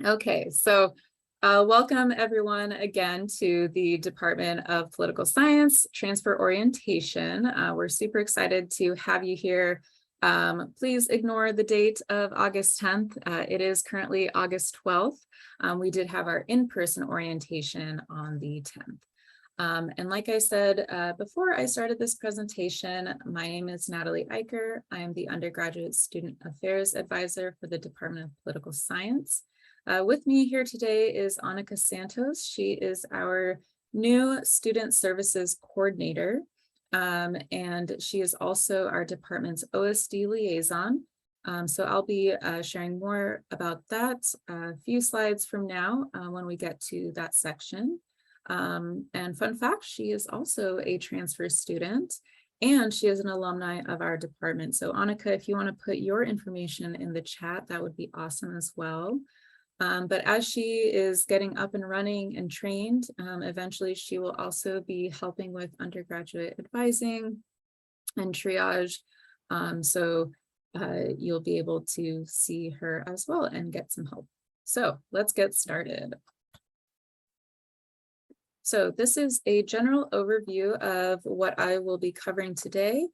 Okay, so welcome everyone again to the Department of Political Science Transfer Orientation. We're super excited to have you here. Please ignore the date of August 10th. It is currently August 12th. We did have our in-person orientation on the 10th. And like I said, before I started this presentation, my name is Natalie Eicher. I am the Undergraduate Student Affairs Advisor for the Department of Political Science. With me here today is Annika Santos. She is our new Student Services Coordinator, and she is also our department's OSD Liaison. So I'll be sharing more about that a few slides from now when we get to that section. And fun fact, she is also a transfer student and she is an alumni of our department. So Annika, if you want to put your information in the chat, that would be awesome as well. But as she is getting up and running and trained, eventually she will also be helping with undergraduate advising and triage. So you'll be able to see her as well and get some help. So let's get started. So this is a general overview of what I will be covering today.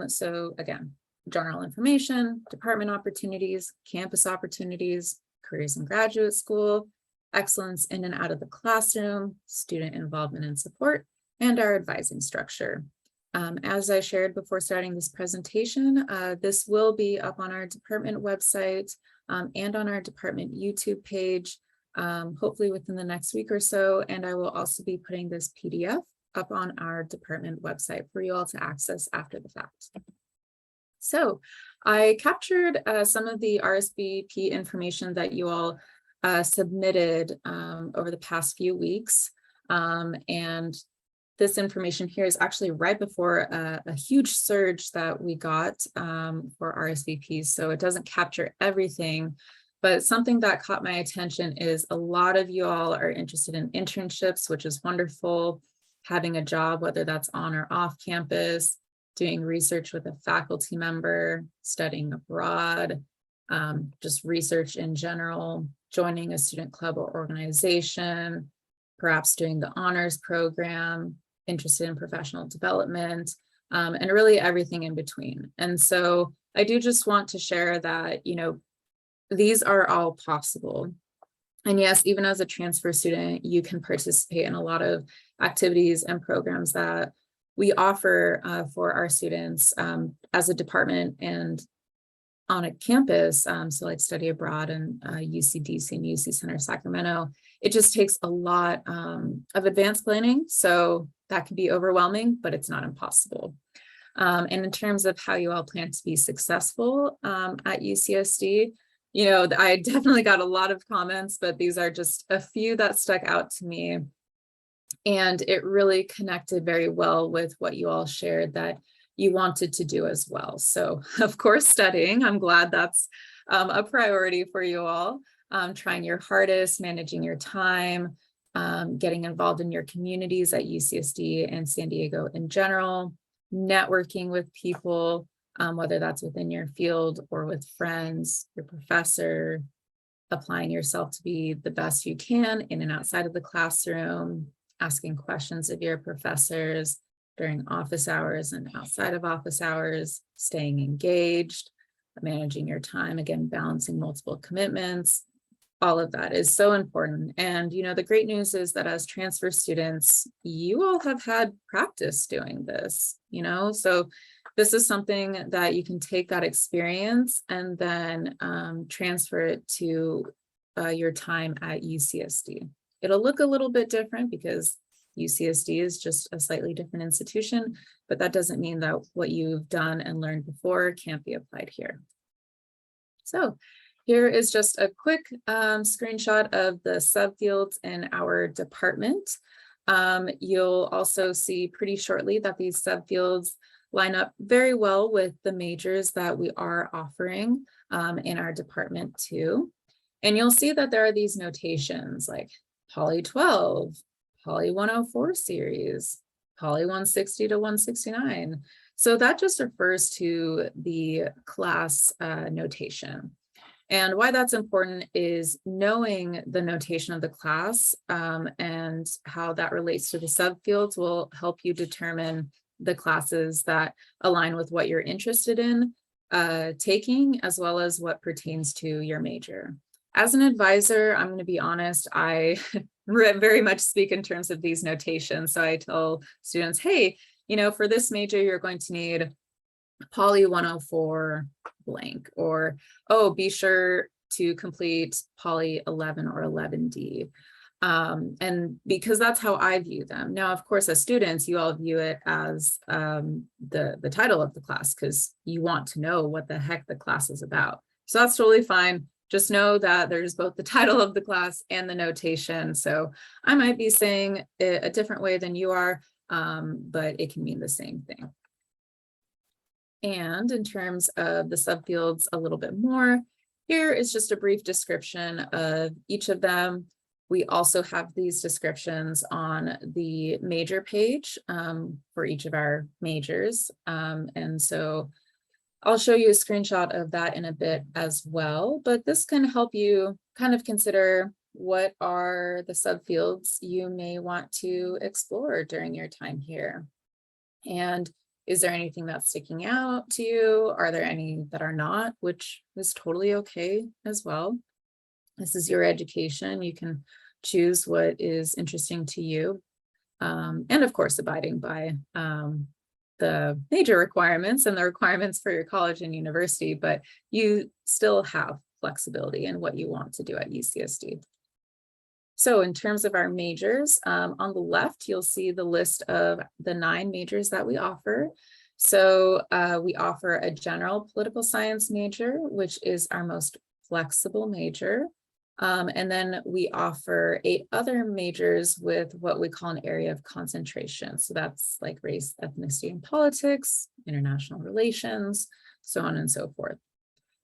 So again, general information, department opportunities, campus opportunities, careers in graduate school, excellence in and out of the classroom, student involvement and support, and our advising structure. As I shared before starting this presentation, this will be up on our department website and on our department YouTube page. Hopefully within the next week or so, and I will also be putting this PDF up on our department website for you all to access after the fact. So I captured some of the RSVP information that you all submitted over the past few weeks, and this information here is actually right before a huge surge that we got for RSVPs, so it doesn't capture everything. But something that caught my attention is a lot of you all are interested in internships, which is wonderful, having a job, whether that's on or off campus, doing research with a faculty member, studying abroad, just research in general, joining a student club or organization, perhaps doing the honors program, interested in professional development, and really everything in between. And so I do just want to share that, these are all possible. And yes, even as a transfer student, you can participate in a lot of activities and programs that we offer for our students as a department and on a campus. So like study abroad and UC-DC and UC Center Sacramento. It just takes a lot of advanced planning. So that can be overwhelming, but it's not impossible. And in terms of how you all plan to be successful at UCSD, I definitely got a lot of comments, but these are just a few that stuck out to me. And it really connected very well with what you all shared that you wanted to do as well. So of course, studying, I'm glad that's a priority for you all. Trying your hardest, managing your time, getting involved in your communities at UCSD and San Diego in general, networking with people, whether that's within your field or with friends, your professor, applying yourself to be the best you can in and outside of the classroom, asking questions of your professors during office hours and outside of office hours, staying engaged, managing your time, again, balancing multiple commitments. All of that is so important. And, the great news is that as transfer students, you all have had practice doing this, so this is something that you can take that experience and then transfer it to your time at UCSD. It'll look a little bit different because UCSD is just a slightly different institution, but that doesn't mean that what you've done and learned before can't be applied here. So here is just a quick screenshot of the subfields in our department. You'll also see pretty shortly that these subfields line up very well with the majors that we are offering in our department too. And you'll see that there are these notations like Poly 12, Poly 104 series, Poly 160 to 169. So that just refers to the class notation. And why that's important is knowing the notation of the class and how that relates to the subfields will help you determine the classes that align with what you're interested in taking, as well as what pertains to your major. As an advisor, I'm going to be honest, I very much speak in terms of these notations. So I tell students, hey, for this major, you're going to need Poly 104 blank, or, oh, be sure to complete Poly 11 or 11D. And because that's how I view them. Now, of course, as students, you all view it as the title of the class because you want to know what the heck the class is about. So that's totally fine. Just know that there's both the title of the class and the notation. So I might be saying it a different way than you are, but it can mean the same thing. And in terms of the subfields a little bit more, here is just a brief description of each of them. We also have these descriptions on the major page for each of our majors. And so I'll show you a screenshot of that in a bit as well, but this can help you kind of consider what are the subfields you may want to explore during your time here. And is there anything that's sticking out to you? Are there any that are not, which is totally okay as well. This is your education. You can choose what is interesting to you. And of course, abiding by the major requirements and the requirements for your college and university, but you still have flexibility in what you want to do at UCSD. So in terms of our majors, on the left, you'll see the list of the 9 majors that we offer. So we offer a general political science major, which is our most flexible major. And then we offer 8 other majors with what we call an area of concentration. So that's like race, ethnicity, and politics, international relations, so on and so forth.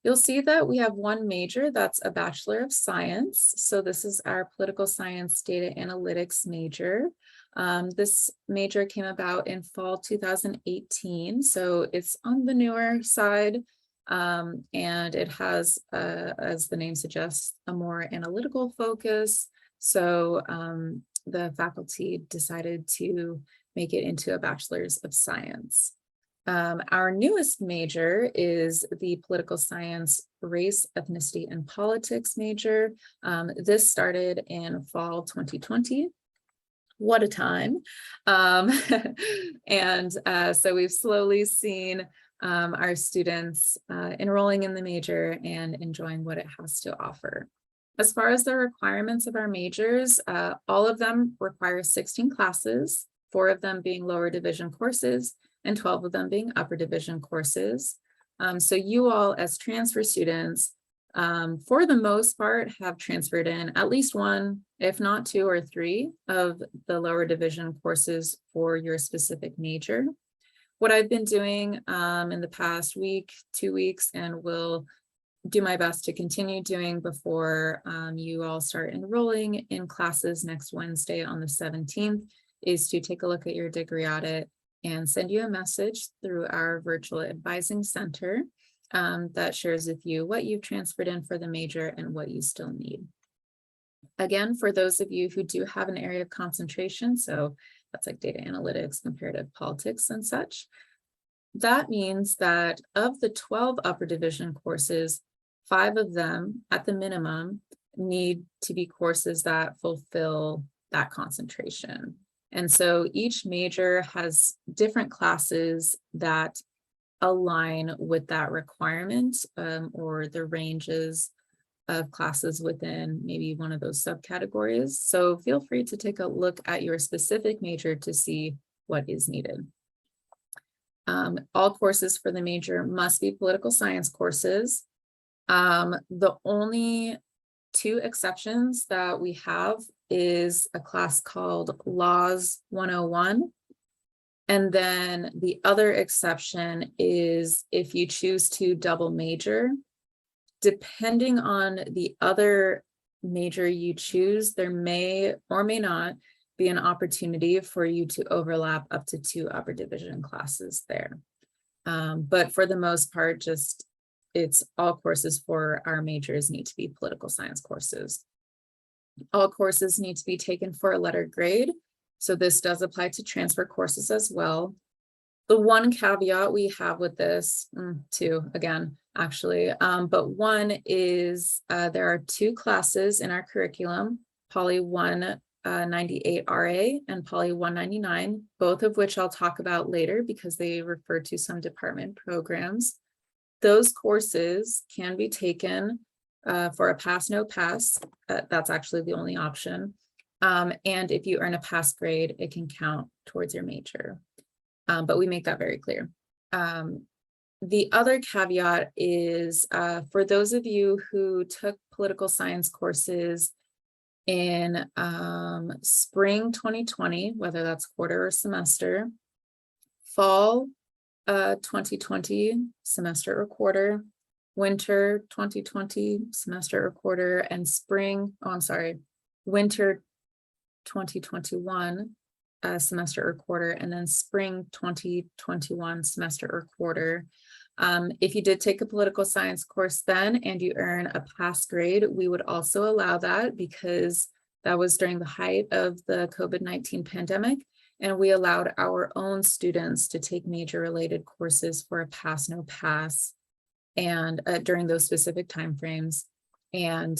You'll see that we have one major that's a Bachelor of Science. So this is our political science data analytics major. This major came about in fall 2018. So it's on the newer side. And it has, as the name suggests, a more analytical focus. So the faculty decided to make it into a Bachelor's of Science. Our newest major is the political science, race, ethnicity, and politics major. This started in fall 2020. What a time. And so we've slowly seen our students enrolling in the major and enjoying what it has to offer. As far as the requirements of our majors, all of them require 16 classes, 4 of them being lower division courses, and 12 of them being upper division courses. So you all as transfer students, for the most part, have transferred in at least 1, if not 2 or 3 of the lower division courses for your specific major. What I've been doing in the past week, 2 weeks, and will do my best to continue doing before you all start enrolling in classes next Wednesday on the 17th, is to take a look at your degree audit and send you a message through our virtual advising center that shares with you what you've transferred in for the major and what you still need. Again, for those of you who do have an area of concentration, so that's like data analytics, comparative politics, and such, that means that of the 12 upper division courses, 5 of them at the minimum need to be courses that fulfill that concentration. And so each major has different classes that align with that requirement or the ranges of classes within maybe one of those subcategories. So feel free to take a look at your specific major to see what is needed. All courses for the major must be political science courses. The only 2 exceptions that we have is a class called Laws 101. And then the other exception is if you choose to double major, depending on the other major you choose, there may or may not be an opportunity for you to overlap up to 2 upper division classes there. But for the most part, just it's all courses for our majors need to be political science courses. All courses need to be taken for a letter grade. So this does apply to transfer courses as well. The one caveat we have with this, two again, actually, but one is there are two classes in our curriculum, Poly 198 RA and Poly 199, both of which I'll talk about later because they refer to some department programs. Those courses can be taken for a pass, no pass. That's actually the only option. And if you earn a pass grade, it can count towards your major. But we make that very clear. The other caveat is for those of you who took political science courses in spring 2020, whether that's quarter or semester, fall 2020 semester or quarter, winter 2020 semester or quarter, and winter 2021 semester or quarter, and then spring 2021 semester or quarter. If you did take a political science course then and you earn a pass grade, we would also allow that because that was during the height of the COVID-19 pandemic, and we allowed our own students to take major related courses for a pass, no pass, and during those specific timeframes. And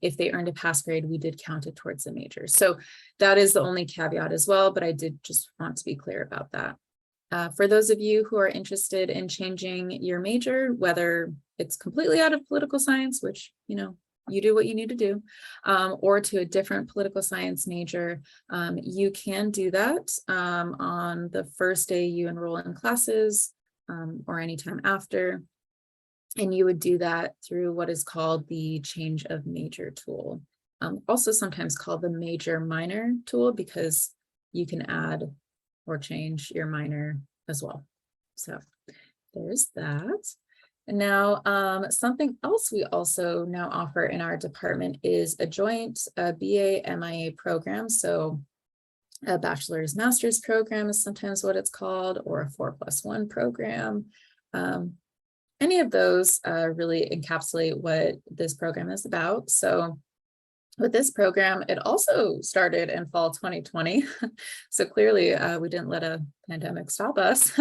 if they earned a pass grade, we did count it towards the major. So that is the only caveat as well, but I did just want to be clear about that. For those of you who are interested in changing your major, whether it's completely out of political science, which, you know, you do what you need to do, or to a different political science major, you can do that on the first day you enroll in classes or anytime after. And you would do that through what is called the change of major tool, also sometimes called the major minor tool, because you can add or change your minor as well. So there's that. And now something else we also now offer in our department is a joint BA MIA program. So a bachelor's master's program is sometimes what it's called, or a 4+1 program. Any of those really encapsulate what this program is about. So with this program, it also started in fall 2020. So clearly we didn't let a pandemic stop us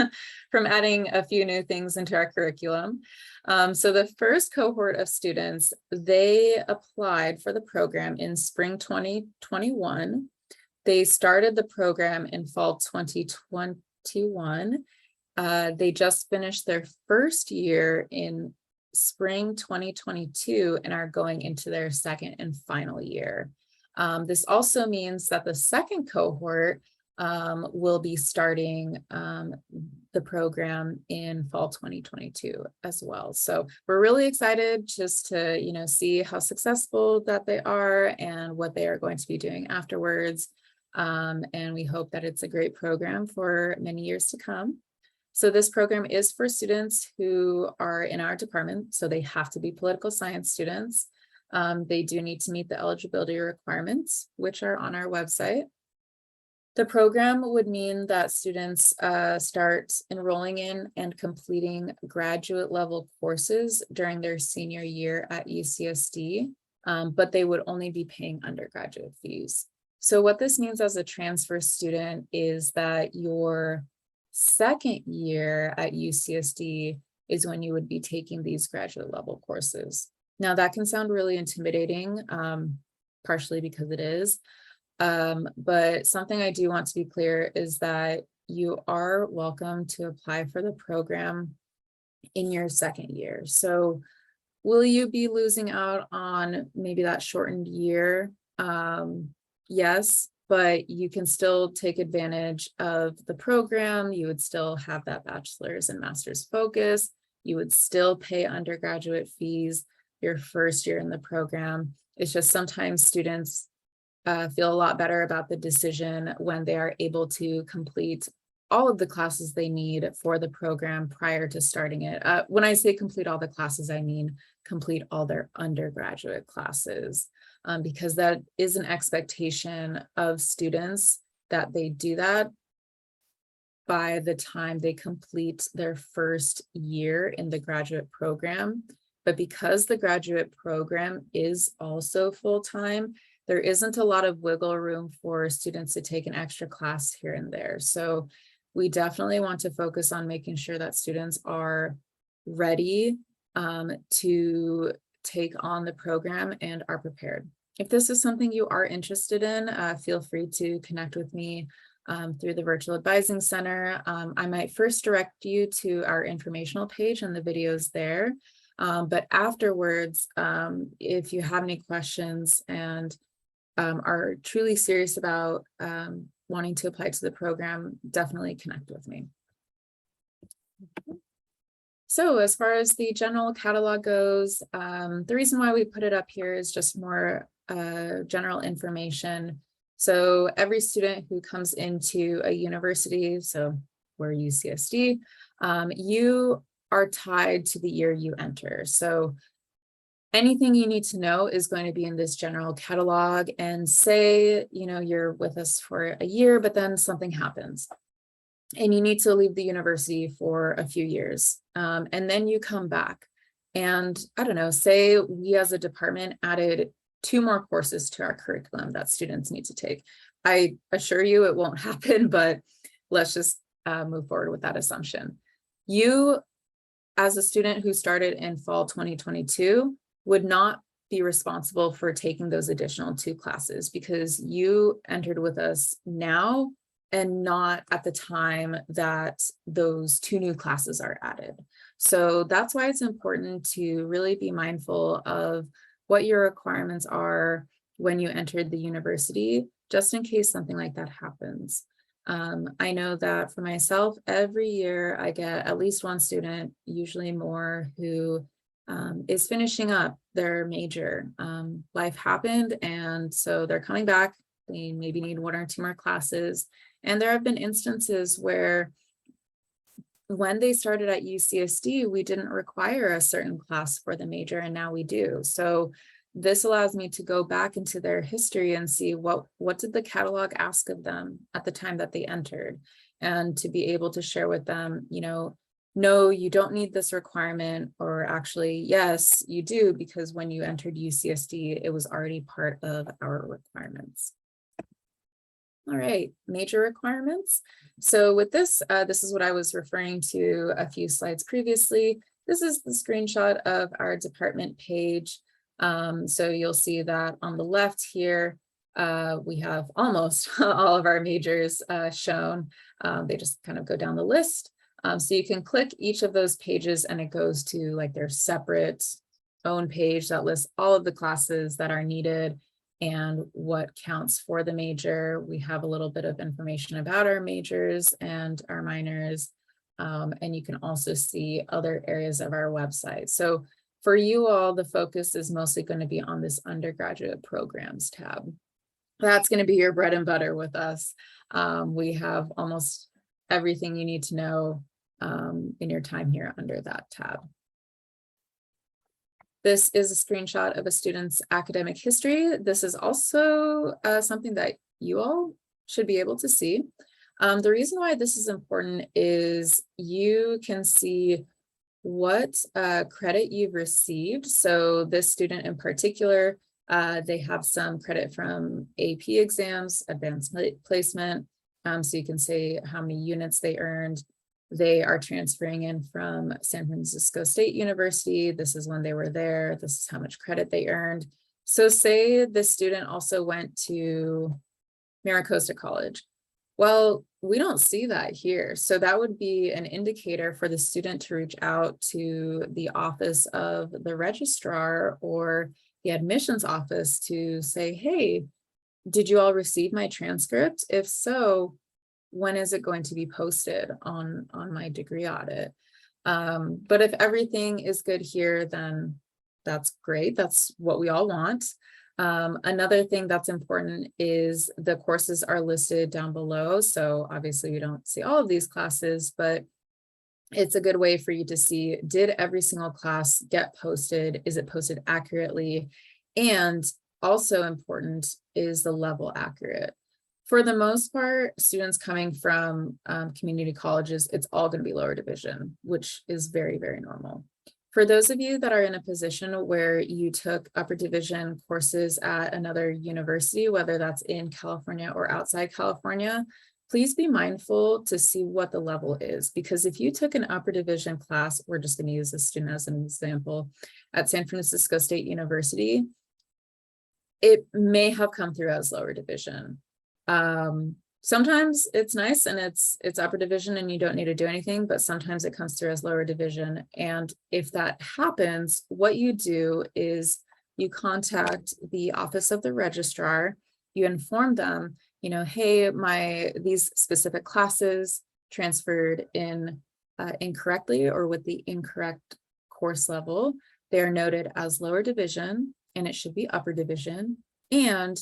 from adding a few new things into our curriculum. So the first cohort of students, they applied for the program in spring 2021. They started the program in fall 2021. They just finished their first year in spring 2022 and are going into their second and final year. This also means that the second cohort will be starting the program in fall 2022 as well. So we're really excited just to, you know, see how successful that they are and what they are going to be doing afterwards. And we hope that it's a great program for many years to come. So this program is for students who are in our department, so they have to be political science students. They do need to meet the eligibility requirements, which are on our website. The program would mean that students start enrolling in and completing graduate level courses during their senior year at UCSD, but they would only be paying undergraduate fees. So what this means as a transfer student is that your second year at UCSD is when you would be taking these graduate level courses. Now that can sound really intimidating, partially because it is, but something I do want to be clear is that you are welcome to apply for the program in your second year. So will you be losing out on maybe that shortened year? Yes. But you can still take advantage of the program. You would still have that bachelor's and master's focus. You would still pay undergraduate fees your first year in the program. It's just sometimes students feel a lot better about the decision when they are able to complete all of the classes they need for the program prior to starting it. When I say complete all the classes, I mean complete all their undergraduate classes. Because that is an expectation of students that they do that. by the time they complete their first year in the graduate program. But because the graduate program is also full-time, there isn't a lot of wiggle room for students to take an extra class here and there. So we definitely want to focus on making sure that students are ready to take on the program and are prepared. If this is something you are interested in, feel free to connect with me through the Virtual Advising Center. I might first direct you to our informational page and the videos there. But afterwards, if you have any questions and are truly serious about wanting to apply to the program, definitely connect with me. So as far as the general catalog goes, the reason why we put it up here is just more general information. So every student who comes into a university, so we're UCSD, you are tied to the year you enter. So anything you need to know is going to be in this general catalog. And say, you know, you're with us for a year, but then something happens and you need to leave the university for a few years. And then you come back and I don't know, say we as a department added 2 more courses to our curriculum that students need to take. I assure you it won't happen, but let's just move forward with that assumption. You, as a student who started in fall 2022, would not be responsible for taking those additional 2 classes because you entered with us now and not at the time that those 2 new classes are added. So that's why it's important to really be mindful of what your requirements are when you entered the university, just in case something like that happens. I know that for myself, every year I get at least 1 student, usually more, who is finishing up their major. Life happened, and so they're coming back. They maybe need 1 or 2 more classes. And there have been instances where when they started at UCSD, we didn't require a certain class for the major, and now we do. So this allows me to go back into their history and see what did the catalog ask of them at the time that they entered, and to be able to share with them, you know, no, you don't need this requirement, or actually, yes, you do, because when you entered UCSD, it was already part of our requirements. All right, major requirements. So with this, this is what I was referring to a few slides previously. This is the screenshot of our department page. So you'll see that on the left here, we have almost all of our majors shown. They just kind of go down the list. So you can click each of those pages and it goes to like their separate own page that lists all of the classes that are needed and what counts for the major. We have a little bit of information about our majors and our minors. And you can also see other areas of our website. So for you all, the focus is mostly going to be on this undergraduate programs tab. That's going to be your bread and butter with us. We have almost everything you need to know in your time here under that tab. This is a screenshot of a student's academic history. This is also something that you all should be able to see. The reason why this is important is you can see what credit you've received. So this student in particular, they have some credit from AP exams, advanced placement. So you can say how many units they earned. They are transferring in from San Francisco State University. This is when they were there. This is how much credit they earned. So say the student also went to Maricosta College. Well, we don't see that here. So that would be an indicator for the student to reach out to the office of the registrar or the admissions office to say, hey, did you all receive my transcript? If so, when is it going to be posted on my degree audit? But if everything is good here, then that's great. That's what we all want. Another thing that's important is the courses are listed down below. So obviously we don't see all of these classes, but it's a good way for you to see, did every single class get posted? Is it posted accurately? And also important, is the level accurate? For the most part, students coming from community colleges, it's all going to be lower division, which is very, very normal. For those of you that are in a position where you took upper division courses at another university, whether that's in California or outside California, please be mindful to see what the level is, because if you took an upper division class, we're just going to use this student as an example, at San Francisco State University, it may have come through as lower division. Sometimes it's nice and it's upper division and you don't need to do anything, but sometimes it comes through as lower division. And if that happens, what you do is you contact the office of the registrar, you inform them, you know, hey, these specific classes transferred in incorrectly or with the incorrect course level. They are noted as lower division and it should be upper division. And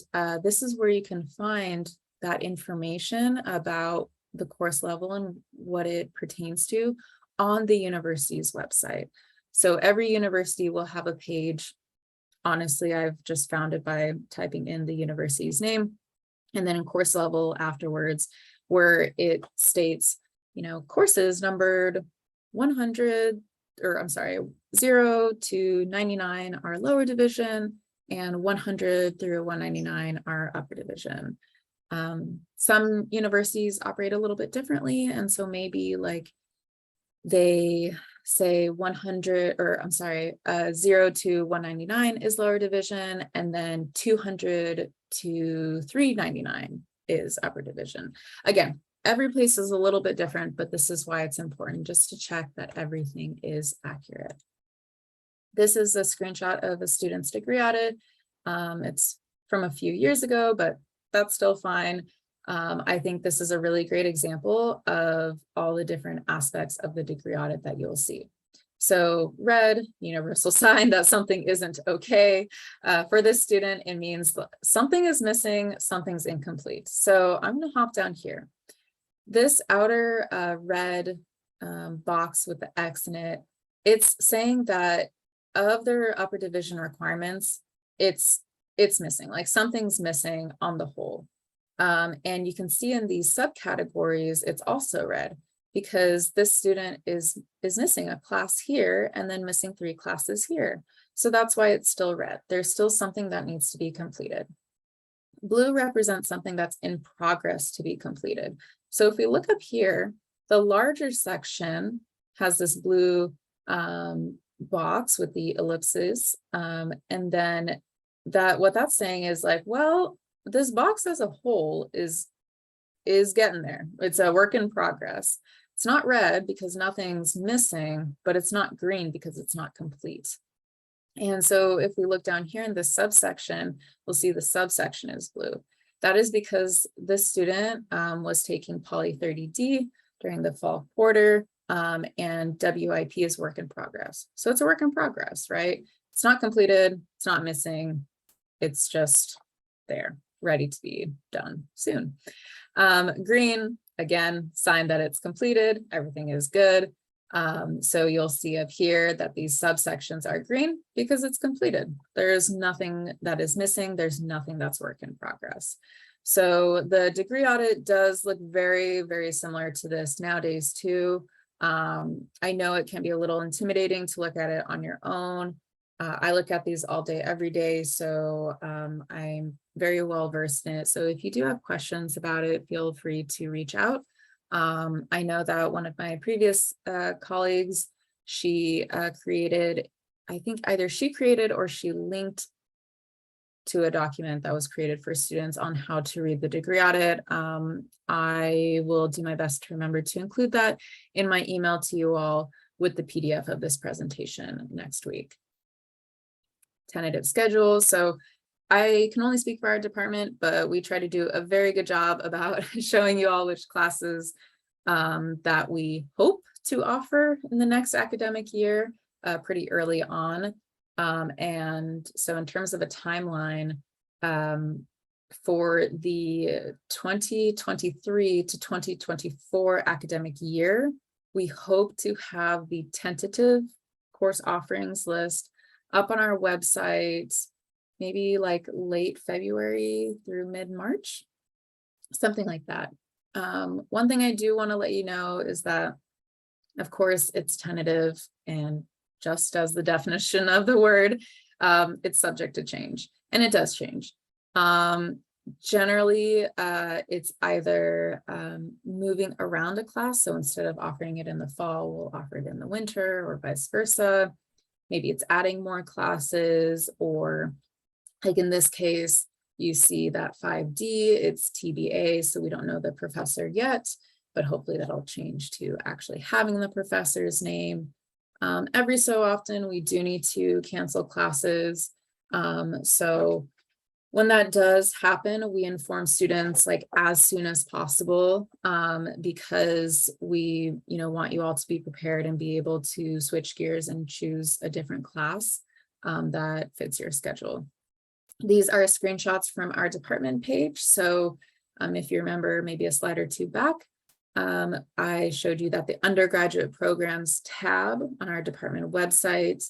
this is where you can find that information about the course level and what it pertains to on the university's website. So every university will have a page. Honestly, I've just found it by typing in the university's name and then in course level afterwards, where it states, you know, courses numbered 100, or I'm sorry, 0 to 99 are lower division and 100 through 199 are upper division. Some universities operate a little bit differently. And so maybe like they say 100, or I'm sorry, 0 to 199 is lower division, and then 200 to 399 is upper division. Again, every place is a little bit different, but this is why it's important just to check that everything is accurate. This is a screenshot of a student's degree audit. It's from a few years ago, but that's still fine. I think this is a really great example of all the different aspects of the degree audit that you'll see. So red, universal sign that something isn't okay. For this student, it means something is missing, something's incomplete. So I'm going to hop down here. This outer red box with the X in it, it's saying that of their upper division requirements, it's missing, like something's missing on the whole. And you can see in these subcategories, it's also red because this student is missing a class here and then missing 3 classes here. So that's why it's still red. There's still something that needs to be completed. Blue represents something that's in progress to be completed. So if we look up here, the larger section has this blue box with the ellipses. And then what that's saying is like, well, this box as a whole is getting there. It's a work in progress. It's not red because nothing's missing, but it's not green because it's not complete. And so if we look down here in this subsection, we'll see the subsection is blue. That is because this student was taking Poly 30D during the fall quarter, and WIP is work in progress. So it's a work in progress, right? It's not completed, it's not missing, it's just there, ready to be done soon. Green, again, sign that it's completed, everything is good. So you'll see up here that these subsections are green because it's completed. There's nothing that is missing, there's nothing that's work in progress. So the degree audit does look very, very similar to this nowadays too. I know it can be a little intimidating to look at it on your own. I look at these all day, every day, so I'm very well versed in it. So if you do have questions about it, feel free to reach out. I know that one of my previous colleagues, she created, I think either she created or she linked to a document that was created for students on how to read the degree audit. I will do my best to remember to include that in my email to you all with the PDF of this presentation next week. Tentative schedule. So I can only speak for our department, but we try to do a very good job about showing you all which classes that we hope to offer in the next academic year pretty early on. And so in terms of a timeline, for the 2023 to 2024 academic year, we hope to have the tentative course offerings list up on our website, maybe like late February through mid-March. something like that. One thing I do want to let you know is that, of course, it's tentative, and just as the definition of the word, it's subject to change, and it does change. Generally, it's either moving around a class. So instead of offering it in the fall, we'll offer it in the winter, or vice versa. Maybe it's adding more classes, or like in this case, you see that 5D, it's TBA, so we don't know the professor yet, but hopefully that'll change to actually having the professor's name. Every so often, we do need to cancel classes. So when that does happen, we inform students like as soon as possible, because we want you all to be prepared and be able to switch gears and choose a different class that fits your schedule. These are screenshots from our department page. So if you remember maybe a slide or two back, I showed you that the undergraduate programs tab on our department website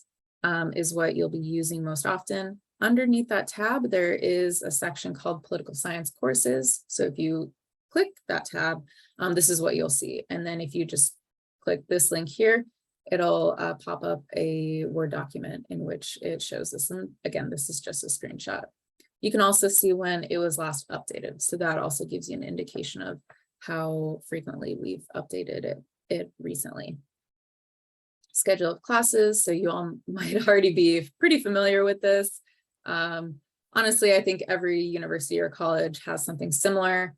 is what you'll be using most often. Underneath that tab, there is a section called political science courses. So if you click that tab, this is what you'll see. And then if you just click this link here, it'll pop up a Word document in which it shows this. And again, this is just a screenshot. You can also see when it was last updated. So that also gives you an indication of how frequently we've updated it recently. Schedule of classes. So you all might already be pretty familiar with this. Honestly, I think every university or college has something similar.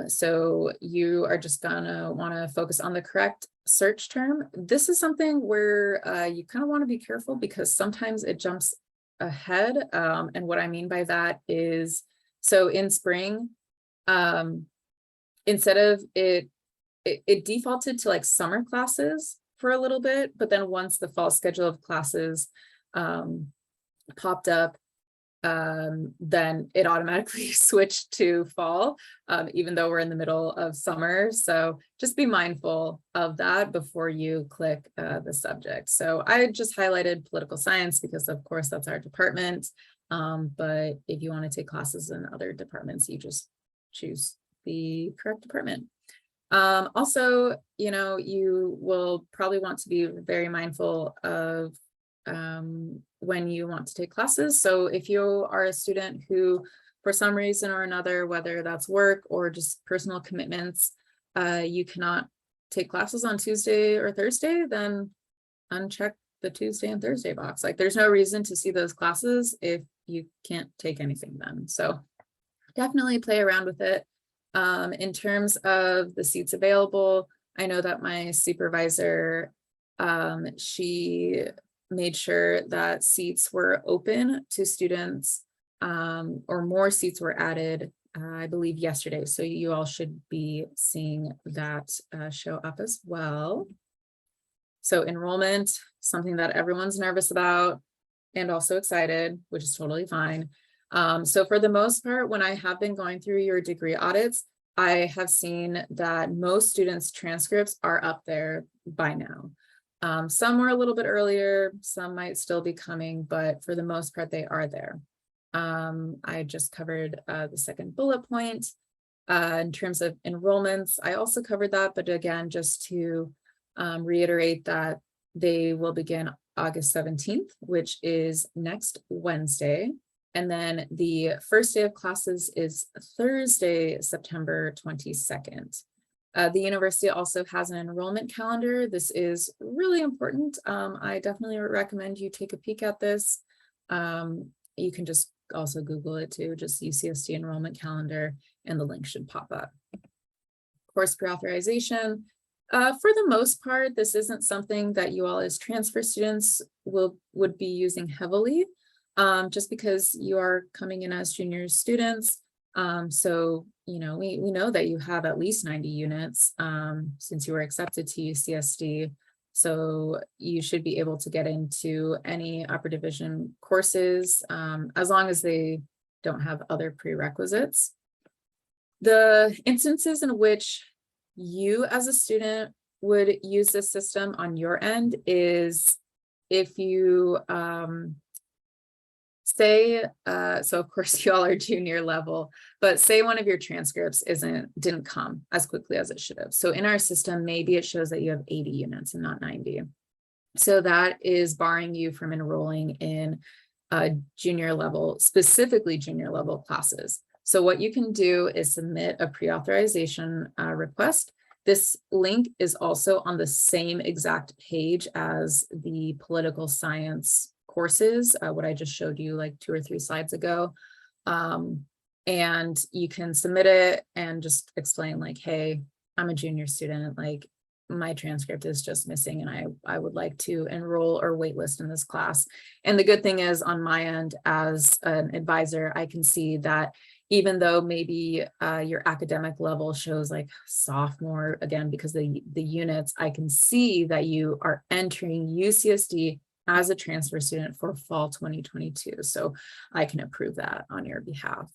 So you are just gonna want to focus on the correct search term. This is something where you kind of want to be careful because sometimes it jumps ahead. And what I mean by that is, so in spring, instead of it defaulted to like summer classes for a little bit, but then once the fall schedule of classes popped up, then it automatically switched to fall, even though we're in the middle of summer. So just be mindful of that before you click the subject. So I just highlighted political science because of course that's our department. But if you want to take classes in other departments, you just choose the correct department. Also, you will probably want to be very mindful of when you want to take classes. So if you are a student who, for some reason or another, whether that's work or just personal commitments, you cannot take classes on Tuesday or Thursday, then uncheck the Tuesday and Thursday box. Like there's no reason to see those classes if you can't take anything then. So definitely play around with it. In terms of the seats available, I know that my supervisor, she made sure that seats were open to students, or more seats were added, I believe yesterday. So you all should be seeing that show up as well. So enrollment, something that everyone's nervous about and also excited, which is totally fine. So for the most part, when I have been going through your degree audits, I have seen that most students' transcripts are up there by now. Some were a little bit earlier, some might still be coming, but for the most part, they are there. I just covered the second bullet point. In terms of enrollments, I also covered that, but again, just to reiterate that they will begin August 17th, which is next Wednesday. And then the first day of classes is Thursday, September 22nd. The university also has an enrollment calendar. This is really important. I definitely recommend you take a peek at this. You can just also Google it too, just UCSD enrollment calendar, and the link should pop up. Course pre-authorization. For the most part, this isn't something that you all as transfer students would be using heavily, just because you are coming in as junior students. So, we know that you have at least 90 units since you were accepted to UCSD. So you should be able to get into any upper division courses as long as they don't have other prerequisites. The instances in which you as a student would use this system on your end is if you, say, so of course you all are junior level, but say one of your transcripts didn't come as quickly as it should have. So in our system, maybe it shows that you have 80 units and not 90. So that is barring you from enrolling in junior level, specifically junior level classes. So what you can do is submit a pre-authorization request. This link is also on the same exact page as the political science courses, what I just showed you like 2 or 3 slides ago. And you can submit it and just explain like, hey, I'm a junior student, like my transcript is just missing and I would like to enroll or waitlist in this class. And the good thing is on my end as an advisor, I can see that even though maybe your academic level shows like sophomore, again, because the units, I can see that you are entering UCSD as a transfer student for fall 2022. So I can approve that on your behalf.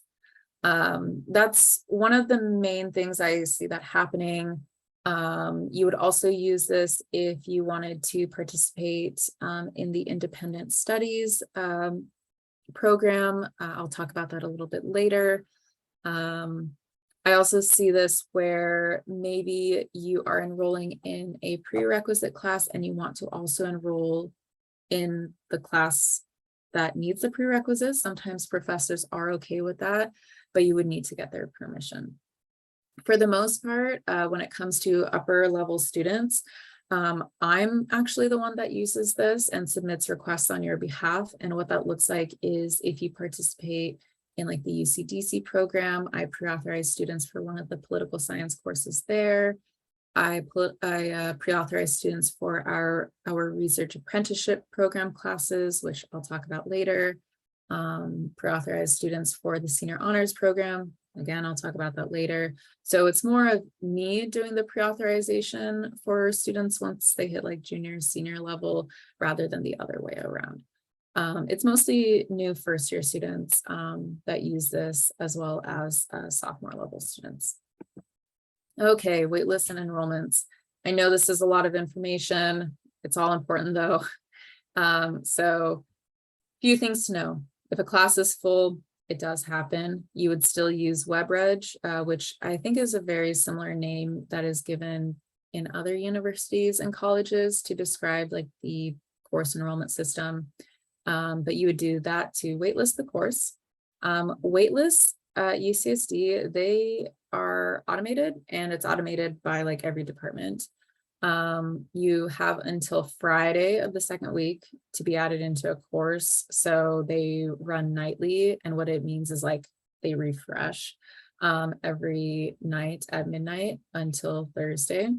That's one of the main things I see that happening. You would also use this if you wanted to participate in the independent studies program. I'll talk about that a little bit later. I also see this where maybe you are enrolling in a prerequisite class and you want to also enroll in the class that needs the prerequisites. Sometimes professors are okay with that, but you would need to get their permission. For the most part, when it comes to upper level students, I'm actually the one that uses this and submits requests on your behalf. And what that looks like is if you participate in like the UCDC program, I pre-authorize students for one of the political science courses there. I pre-authorize students for our research apprenticeship program classes, which I'll talk about later. Pre-authorize students for the senior honors program. Again, I'll talk about that later. So it's more of me doing the pre-authorization for students once they hit like junior, senior level, rather than the other way around. It's mostly new first year students that use this, as well as sophomore level students. Okay, waitlist and enrollments. I know this is a lot of information. It's all important though. So a few things to know. If a class is full, it does happen. You would still use WebReg, which I think is a very similar name that is given in other universities and colleges to describe like the course enrollment system. But you would do that to waitlist the course. Waitlists at UCSD, they are automated, and it's automated by like every department. You have until Friday of the second week to be added into a course. So they run nightly, and what it means is like they refresh every night at midnight until Thursday.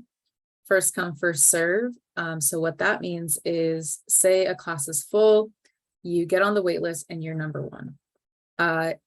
First come, first serve. So what that means is, say a class is full, you get on the wait list and you're number 1.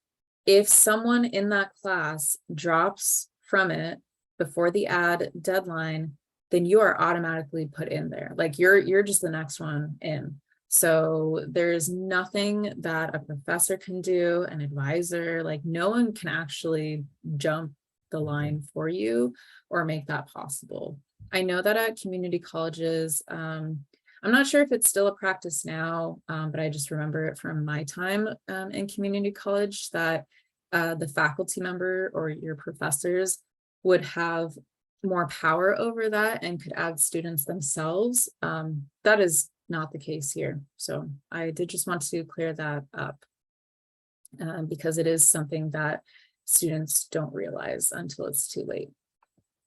If someone in that class drops from it before the add deadline, then you are automatically put in there. Like you're just the next one in. So there's nothing that a professor can do, an advisor, like no one can actually jump the line for you or make that possible. I know that at community colleges, I'm not sure if it's still a practice now, but I just remember it from my time in community college that the faculty member or your professors would have more power over that and could add students themselves. That is not the case here. So I did just want to clear that up because it is something that students don't realize until it's too late.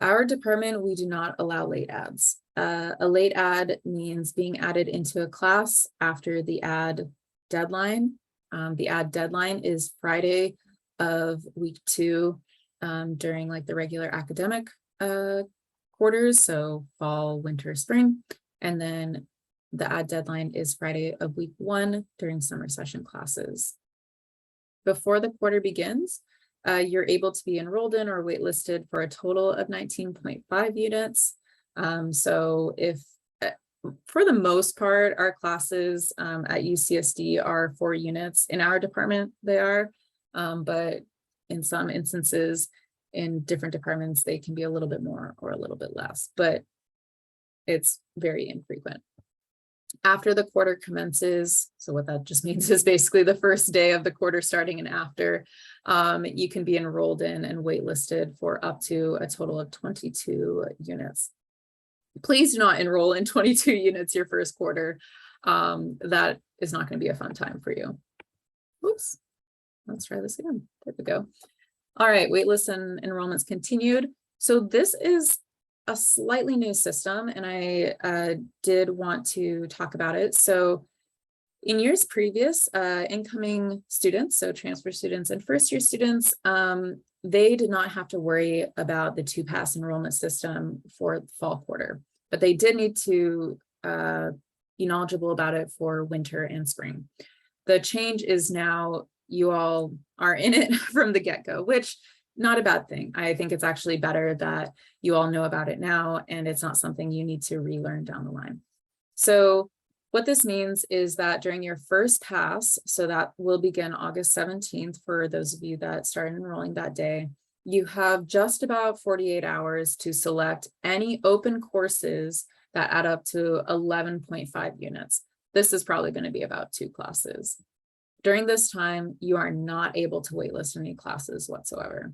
Our department, we do not allow late adds. A late add means being added into a class after the add deadline. The add deadline is Friday of week 2 during like the regular academic quarters, so fall, winter, spring. And then the add deadline is Friday of week 1 during summer session classes. Before the quarter begins, you're able to be enrolled in or waitlisted for a total of 19.5 units. So if, for the most part, our classes at UCSD are 4 units. In our department, they are, but in some instances, in different departments, they can be a little bit more or a little bit less, but it's very infrequent. After the quarter commences, so what that just means is basically the first day of the quarter starting and after, you can be enrolled in and waitlisted for up to a total of 22 units. Please do not enroll in 22 units your first quarter. That is not going to be a fun time for you. Oops, let's try this again. There we go. All right, waitlists and enrollments continued. So this is a slightly new system, and I did want to talk about it. So in years previous, incoming students, so transfer students and first year students, they did not have to worry about the 2-pass enrollment system for fall quarter, but they did need to be knowledgeable about it for winter and spring. The change is now you all are in it from the get-go, which not a bad thing. I think it's actually better that you all know about it now, and it's not something you need to relearn down the line. So what this means is that during your first pass, so that will begin August 17th for those of you that started enrolling that day, you have just about 48 hours to select any open courses that add up to 11.5 units. This is probably going to be about 2 classes. During this time, you are not able to waitlist any classes whatsoever.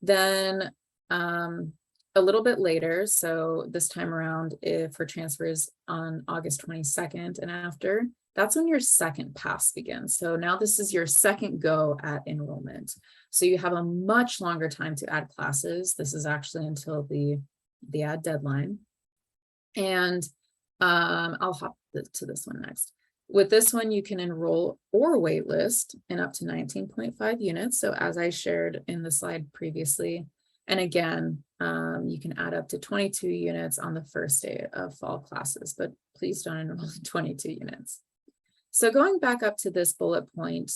Then a little bit later, so this time around, if for transfers on August 22nd and after, that's when your second pass begins. So now this is your second go at enrollment. So you have a much longer time to add classes. This is actually until the add deadline. And I'll hop to this one next. With this one, you can enroll or waitlist in up to 19.5 units. So as I shared in the slide previously, and again, you can add up to 22 units on the first day of fall classes, but please don't enroll in 22 units. So going back up to this bullet point,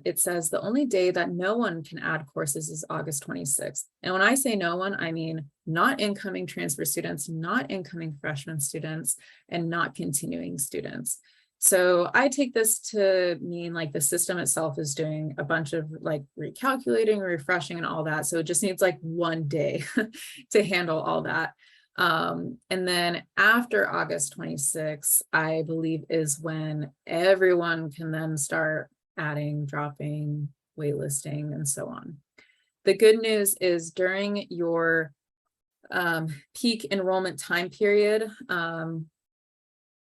it says the only day that no one can add courses is August 26th. And when I say no one, I mean not incoming transfer students, not incoming freshman students, and not continuing students. So I take this to mean like the system itself is doing a bunch of like recalculating, refreshing, and all that. So it just needs like one day to handle all that. And then after August 26th, I believe is when everyone can then start adding, dropping, waitlisting, and so on. The good news is during your peak enrollment time period,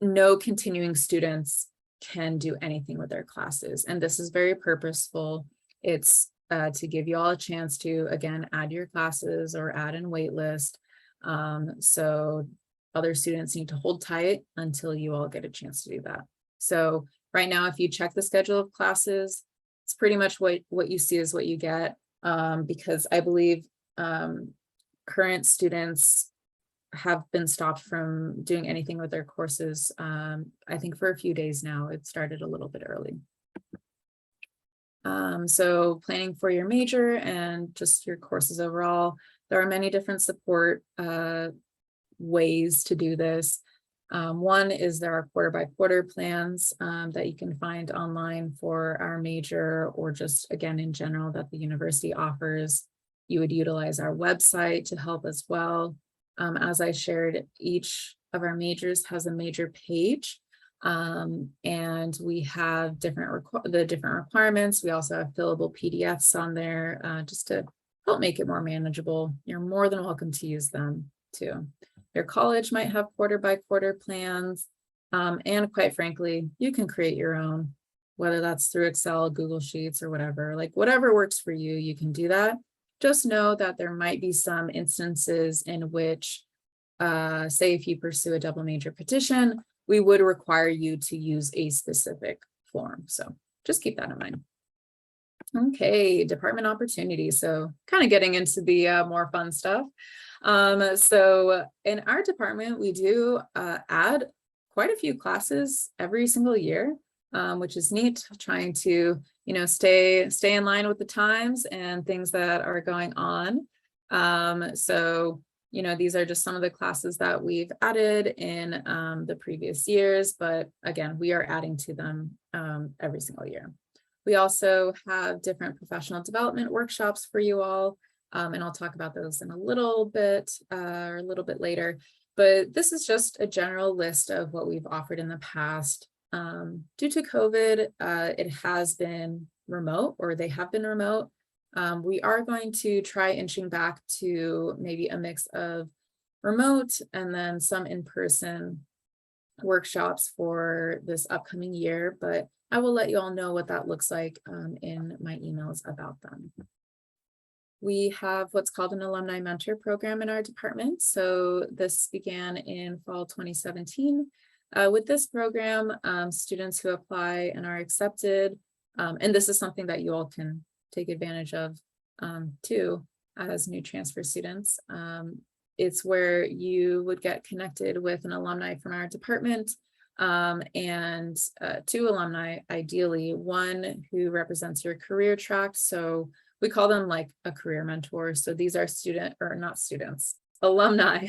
no continuing students can do anything with their classes. And this is very purposeful. It's to give you all a chance to, again, add your classes or add in waitlist. So other students need to hold tight until you all get a chance to do that. So right now, if you check the schedule of classes, it's pretty much what you see is what you get, because I believe current students have been stopped from doing anything with their courses. I think for a few days now. It started a little bit early. So planning for your major and just your courses overall, there are many different support ways to do this. One is there are quarter by quarter plans that you can find online for our major, or just again in general that the university offers. You would utilize our website to help as well. As I shared, each of our majors has a major page, and we have different requirements. We also have fillable PDFs on there just to help make it more manageable. You're more than welcome to use them too. Your college might have quarter by quarter plans, and quite frankly, you can create your own, whether that's through Excel, Google Sheets, or whatever. Like whatever works for you, you can do that. Just know that there might be some instances in which, say if you pursue a double major petition, we would require you to use a specific form. So just keep that in mind. Okay, department opportunities. So kind of getting into the more fun stuff. So in our department, we do add quite a few classes every single year, which is neat, trying to, stay in line with the times and things that are going on. So, these are just some of the classes that we've added in the previous years, but again, we are adding to them every single year. We also have different professional development workshops for you all, and I'll talk about those in a little bit later. But this is just a general list of what we've offered in the past. Due to COVID, it has been remote, or they have been remote. We are going to try inching back to maybe a mix of remote and then some in-person workshops for this upcoming year, but I will let you all know what that looks like in my emails about them. We have what's called an alumni mentor program in our department. So this began in fall 2017. With this program, students who apply and are accepted, and this is something that you all can take advantage of too as new transfer students. It's where you would get connected with an alumni from our department and two alumni, ideally, one who represents your career track. So we call them like a career mentor. So these are alumni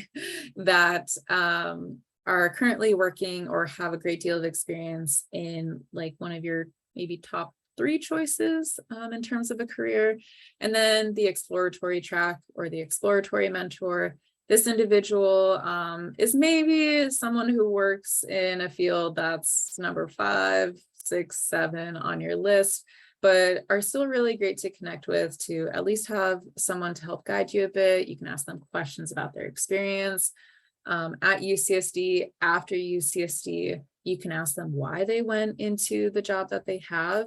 that are currently working or have a great deal of experience in like one of your maybe top 3 choices in terms of a career. And then the exploratory track or the exploratory mentor. This individual is maybe someone who works in a field that's number 5, 6, 7 on your list, but are still really great to connect with, to at least have someone to help guide you a bit. You can ask them questions about their experience at UCSD. After UCSD, you can ask them why they went into the job that they have,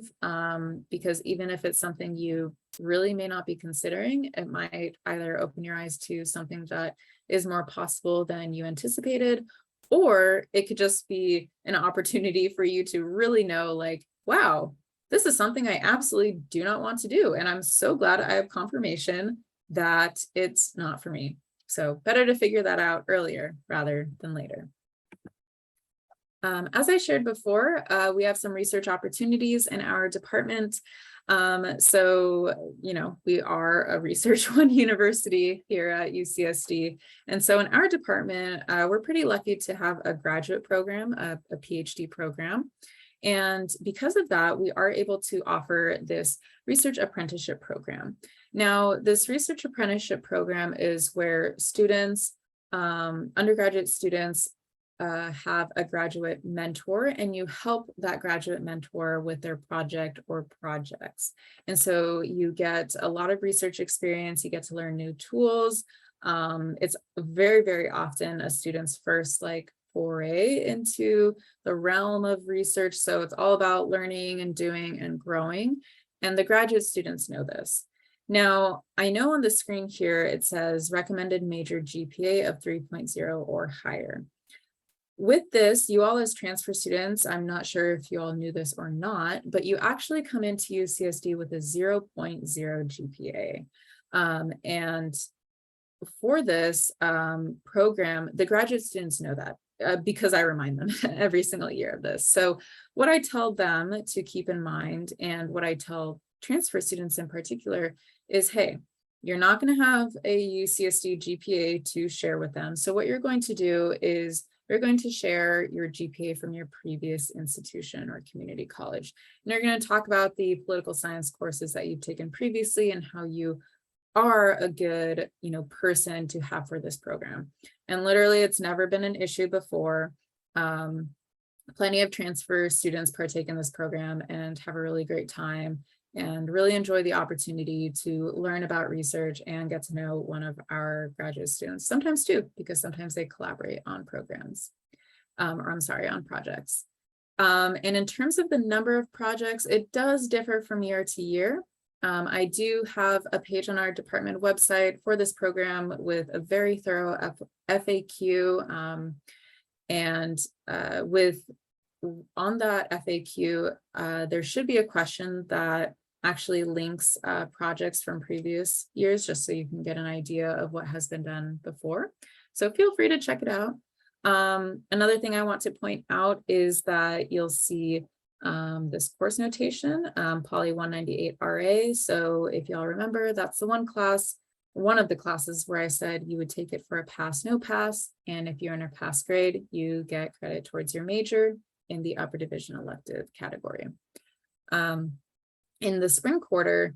because even if it's something you really may not be considering, it might either open your eyes to something that is more possible than you anticipated, or it could just be an opportunity for you to really know, like, wow, this is something I absolutely do not want to do. And I'm so glad I have confirmation that it's not for me. So better to figure that out earlier rather than later. As I shared before, we have some research opportunities in our department. So, you know, we are a Research One university here at UCSD. And so in our department, we're pretty lucky to have a graduate program, a PhD program. And because of that, we are able to offer this research apprenticeship program. Now, this research apprenticeship program is where students, undergraduate students, have a graduate mentor, and you help that graduate mentor with their project or projects. And so you get a lot of research experience, you get to learn new tools. It's very, very often a student's first foray into the realm of research. So it's all about learning and doing and growing. And the graduate students know this. Now, I know on the screen here, it says recommended major GPA of 3.0 or higher. With this, you all as transfer students, I'm not sure if you all knew this or not, but you actually come into UCSD with a 0.0 GPA. And for this program, the graduate students know that because I remind them every single year of this. So what I tell them to keep in mind, and what I tell transfer students in particular, is, hey, you're not going to have a UCSD GPA to share with them. So what you're going to do is you're going to share your GPA from your previous institution or community college. And you're going to talk about the political science courses that you've taken previously and how you are a good, person to have for this program. And literally, it's never been an issue before. Plenty of transfer students partake in this program and have a really great time and really enjoy the opportunity to learn about research and get to know one of our graduate students, sometimes two, because sometimes they collaborate on programs, on projects. And in terms of the number of projects, it does differ from year to year. I do have a page on our department website for this program with a very thorough FAQ. On that FAQ, there should be a question that actually links projects from previous years, just so you can get an idea of what has been done before. So feel free to check it out. Another thing I want to point out is that you'll see this course notation, Poly 198 RA. So if y'all remember, that's the one of the classes where I said you would take it for a pass, no pass. And if you're in a pass grade, you get credit towards your major in the upper division elective category. In the spring quarter,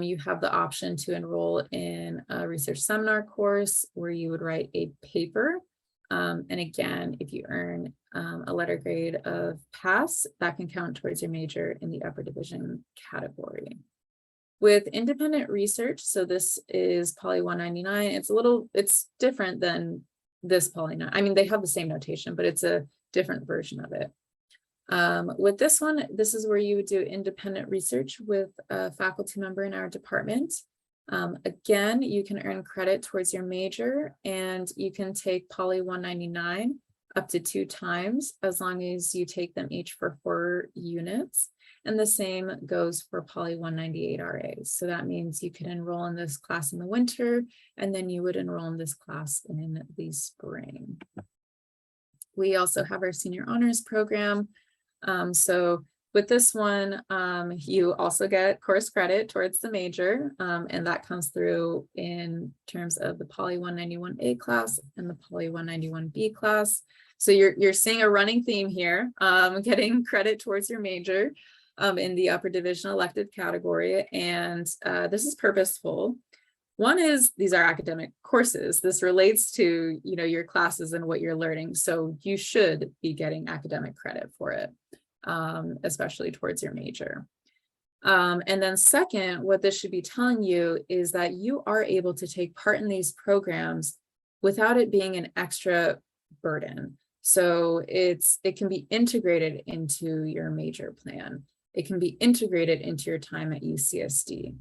you have the option to enroll in a research seminar course where you would write a paper And again, if you earn a letter grade of pass, that can count towards your major in the upper division category. With independent research, so this is Poly 199, it's different than this Poly 9. I mean, they have the same notation, but it's a different version of it. With this one, this is where you would do independent research with a faculty member in our department. Again, you can earn credit towards your major, and you can take Poly 199 up to 2 times as long as you take them each for 4 units. And the same goes for Poly 198 RAs. So that means you can enroll in this class in the winter, and then you would enroll in this class in the spring. We also have our senior honors program. So with this one, you also get course credit towards the major, and that comes through in terms of the Poly 191A class and the Poly 191B class. So you're seeing a running theme here, getting credit towards your major in the upper division elective category, and this is purposeful. One is these are academic courses. This relates to your classes and what you're learning, so you should be getting academic credit for it, especially towards your major. And then second, what this should be telling you is that you are able to take part in these programs without it being an extra burden. So it can be integrated into your major plan. It can be integrated into your time at UCSD.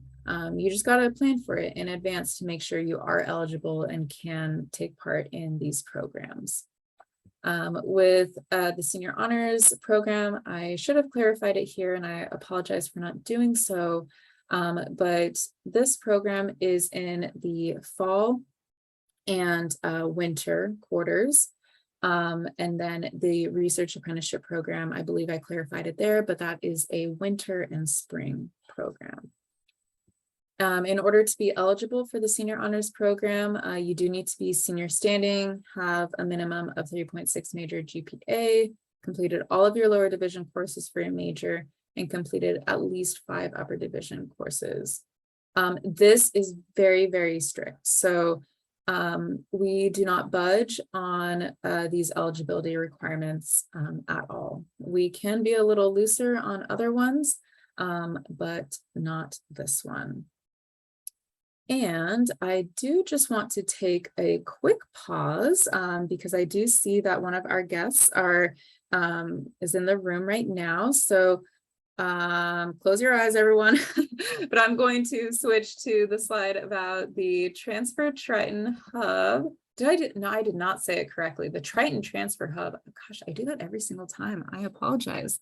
You just got to plan for it in advance to make sure you are eligible and can take part in these programs. With the senior honors program, I should have clarified it here, and I apologize for not doing so. But this program is in the fall and winter quarters. And then the research apprenticeship program, I believe I clarified it there, but that is a winter and spring program. In order to be eligible for the senior honors program, you do need to be senior standing, have a minimum of 3.6 major GPA, completed all of your lower division courses for your major, and completed at least 5 upper division courses. This is very, very strict. So we do not budge on these eligibility requirements at all. We can be a little looser on other ones, but not this one. And I do just want to take a quick pause because I do see that one of our guests is in the room right now. So close your eyes, everyone. But I'm going to switch to the slide about the Transfer Triton Hub. No, I did not say it correctly. The Triton Transfer Hub. Gosh, I do that every single time. I apologize.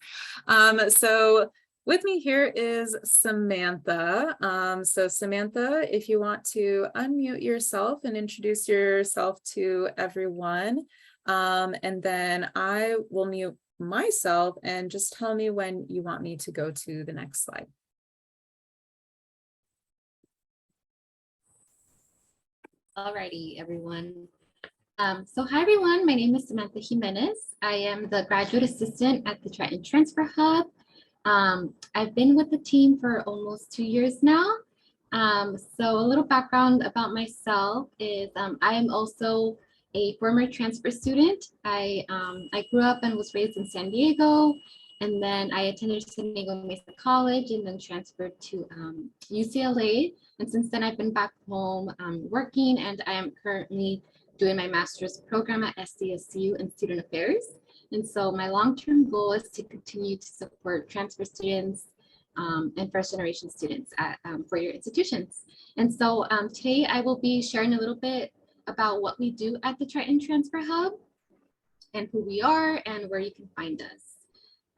So with me here is Samantha. So Samantha, if you want to unmute yourself and introduce yourself to everyone, and then I will mute myself and just tell me when you want me to go to the next slide. Alrighty, everyone. So hi, everyone. My name is Samantha Jimenez. I am the graduate assistant at the Triton Transfer Hub. I've been with the team for almost 2 years now. So a little background about myself is I am also a former transfer student. I grew up and was raised in San Diego, and then I attended San Diego Mesa College and then transferred to UCLA. And since then, I've been back home working, and I am currently doing my master's program at SDSU in Student Affairs. And so my long-term goal is to continue to support transfer students and first-generation students at four-year institutions. And so today I will be sharing a little bit about what we do at the Triton Transfer Hub and who we are and where you can find us.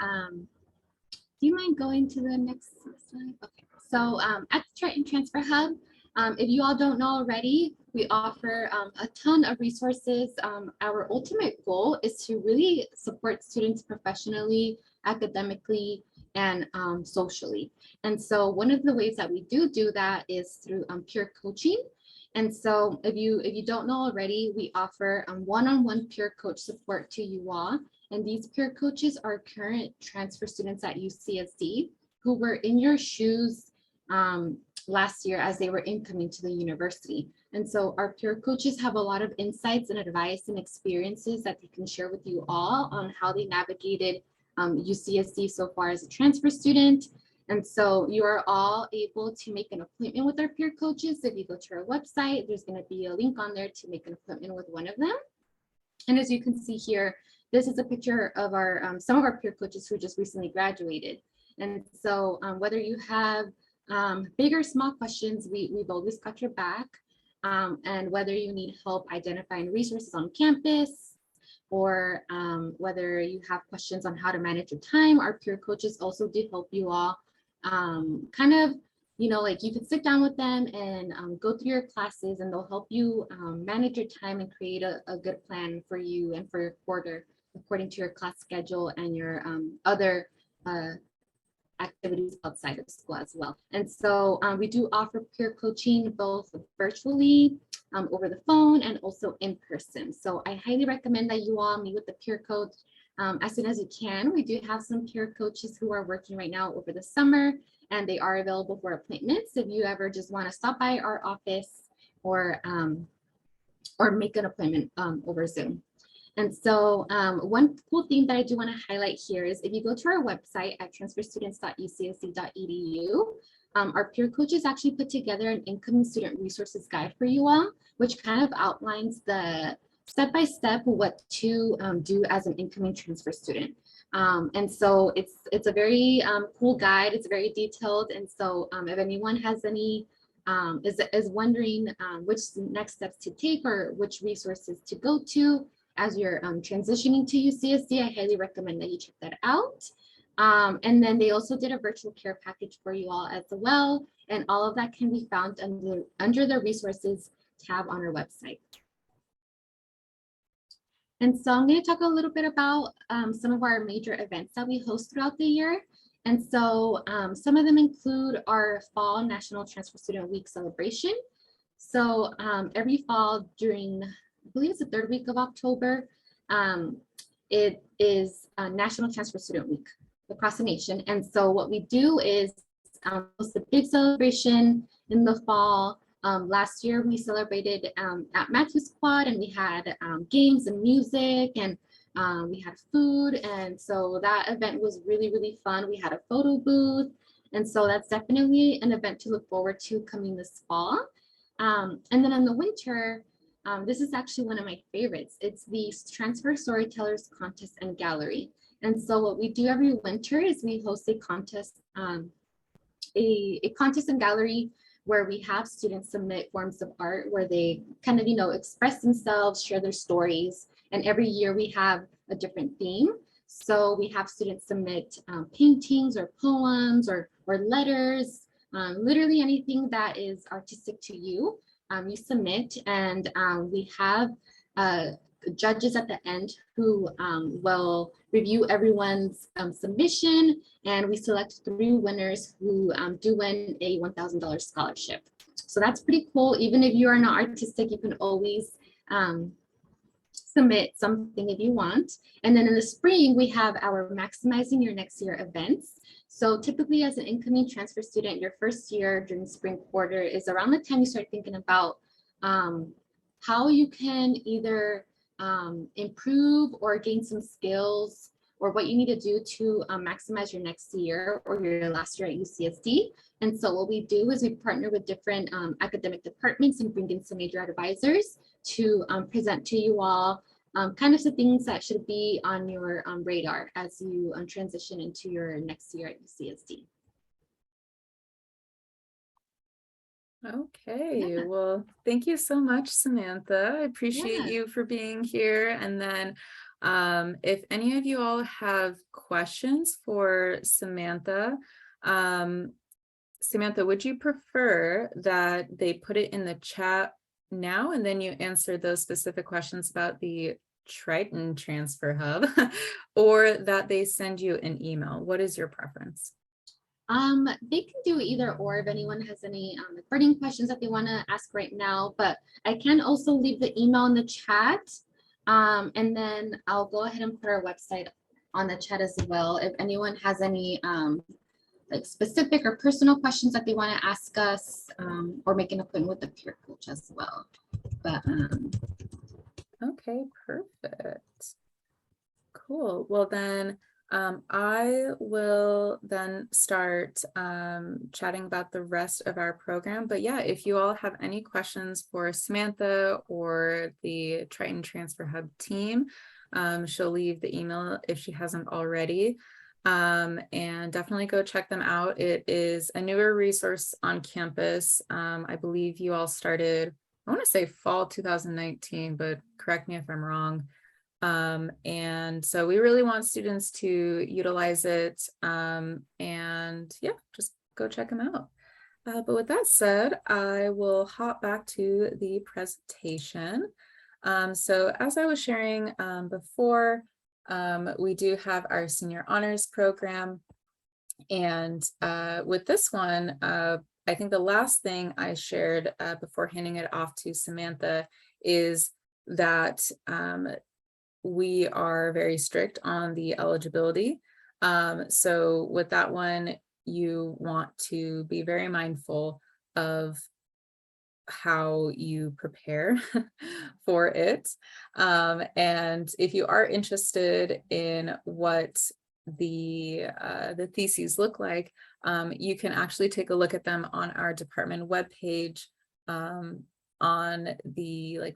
Do you mind going to the next slide? Okay, so at the Triton Transfer Hub, if you all don't know already, we offer a ton of resources. Our ultimate goal is to really support students professionally, academically, and socially. And so one of the ways that we do that is through peer coaching. And so if you don't know already, we offer one-on-one peer coach support to you all. And these peer coaches are current transfer students at UCSD who were in your shoes last year as they were incoming to the university. And so our peer coaches have a lot of insights and advice and experiences that they can share with you all on how they navigated UCSD so far as a transfer student. And so you are all able to make an appointment with our peer coaches. If you go to our website, there's going to be a link on there to make an appointment with one of them. And as you can see here, this is a picture of our some of our peer coaches who just recently graduated. And so whether you have big or small questions, we've always got your back. And whether you need help identifying resources on campus, or whether you have questions on how to manage your time, our peer coaches also do help you all kind of, you know, like you can sit down with them and go through your classes, and they'll help you manage your time and create a good plan for you and for your quarter according to your class schedule and your other activities outside of school as well. And so we do offer peer coaching both virtually, over the phone, and also in person. So I highly recommend that you all meet with the peer coach as soon as you can. We do have some peer coaches who are working right now over the summer, and they are available for appointments if you ever just want to stop by our office or make an appointment over Zoom. And so one cool thing that I do want to highlight here is if you go to our website at transferstudents.ucsc.edu, our peer coaches actually put together an incoming student resources guide for you all, which kind of outlines the step-by-step what to do as an incoming transfer student. And so it's a very cool guide. It's very detailed. And so if anyone has any is wondering which next steps to take or which resources to go to as you're transitioning to UCSD, I highly recommend that you check that out. And then they also did a virtual care package for you all as well. And all of that can be found under the resources tab on our website. And so I'm going to talk a little bit about some of our major events that we host throughout the year. And so some of them include our Fall National Transfer Student Week celebration. So every fall during, I believe it's the third week of October, it is National Transfer Student Week across the nation. And so what we do is host a big celebration in the fall. Last year we celebrated at Matthews Quad, and we had games and music, and we had food. And so that event was really, really fun. We had a photo booth. And so that's definitely an event to look forward to coming this fall. And then in the winter, this is actually one of my favorites. It's the Transfer Storytellers Contest and Gallery. And so what we do every winter is we host a contest, a contest and gallery where we have students submit forms of art where they kind of, you know, express themselves, share their stories. And every year we have a different theme. So we have students submit paintings or poems or letters, literally anything that is artistic to you. You submit, and we have judges at the end who will review everyone's submission, and we select 3 winners who do win a $1,000 scholarship. So that's pretty cool. Even if you are not artistic, you can always submit something if you want. And then in the spring, we have our Maximizing Your Next Year events. So typically as an incoming transfer student, your first year during spring quarter is around the time you start thinking about how you can either improve or gain some skills, or what you need to do to maximize your next year or your last year at UCSD. And so what we do is we partner with different academic departments and bring in some major advisors to present to you all kind of the things that should be on your radar as you transition into your next year at UCSD. Okay, well, thank you so much, Samantha. I appreciate you for being here. And then if any of you all have questions for Samantha, Samantha, would you prefer that they put it in the chat now and then you answer those specific questions about the Triton Transfer Hub, or that they send you an email? What is your preference? They can do either or if anyone has any burning questions that they want to ask right now, but I can also leave the email in the chat. And then I'll go ahead and put our website on the chat as well. If anyone has any like specific or personal questions that they want to ask us, or make an appointment with the peer coach as well. But Okay, perfect. Cool. Well, then I will then start chatting about the rest of our program. But yeah, if you all have any questions for Samantha or the Triton Transfer Hub team, she'll leave the email if she hasn't already. And definitely go check them out. It is a newer resource on campus. I believe you all started, I want to say fall 2019, but correct me if I'm wrong. And so we really want students to utilize it. And yeah, just go check them out. But with that said, I will hop back to the presentation. So as I was sharing before, we do have our senior honors program. And with this one, I think the last thing I shared before handing it off to Samantha is that we are very strict on the eligibility. So with that one, you want to be very mindful of how you prepare for it. And if you are interested in what the theses look like, you can actually take a look at them on our department webpage, on the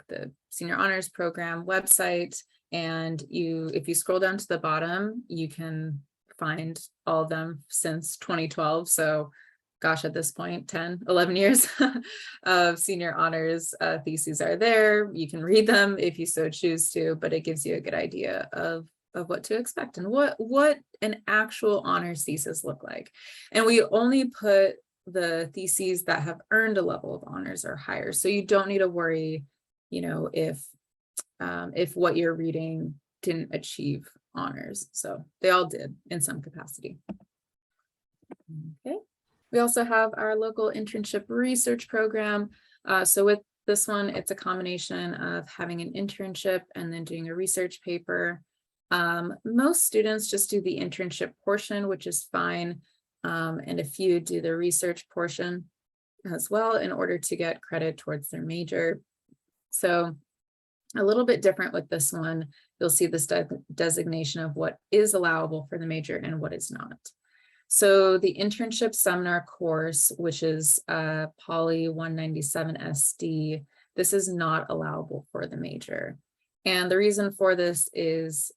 Senior Honors Program website. And if you scroll down to the bottom, you can find all of them since 2012. So gosh, at this point, 10, 11 years of senior honors theses are there. You can read them if you so choose to, but it gives you a good idea of what to expect and what an actual honors thesis look like. And we only put the theses that have earned a level of honors or higher. So you don't need to worry, if what you're reading didn't achieve honors. So they all did in some capacity. Okay. We also have our local internship research program. So with this one, it's a combination of having an internship and then doing a research paper. Most students just do the internship portion, which is fine. And a few do the research portion as well in order to get credit towards their major. So a little bit different with this one. You'll see this designation of what is allowable for the major and what is not. So the internship seminar course, which is Poly 197 SD, this is not allowable for the major. And the reason for this is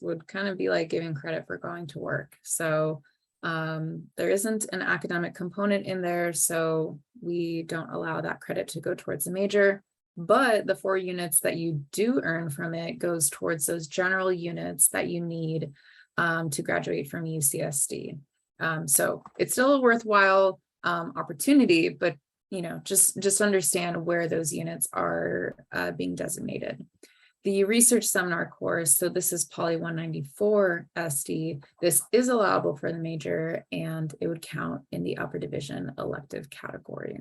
would kind of be like giving credit for going to work. So there isn't an academic component in there, so we don't allow that credit to go towards the major. But the 4 units that you do earn from it goes towards those general units that you need to graduate from UCSD. So it's still a worthwhile opportunity, but just understand where those units are being designated. The research seminar course, so this is Poly 194 SD, this is allowable for the major and it would count in the upper division elective category.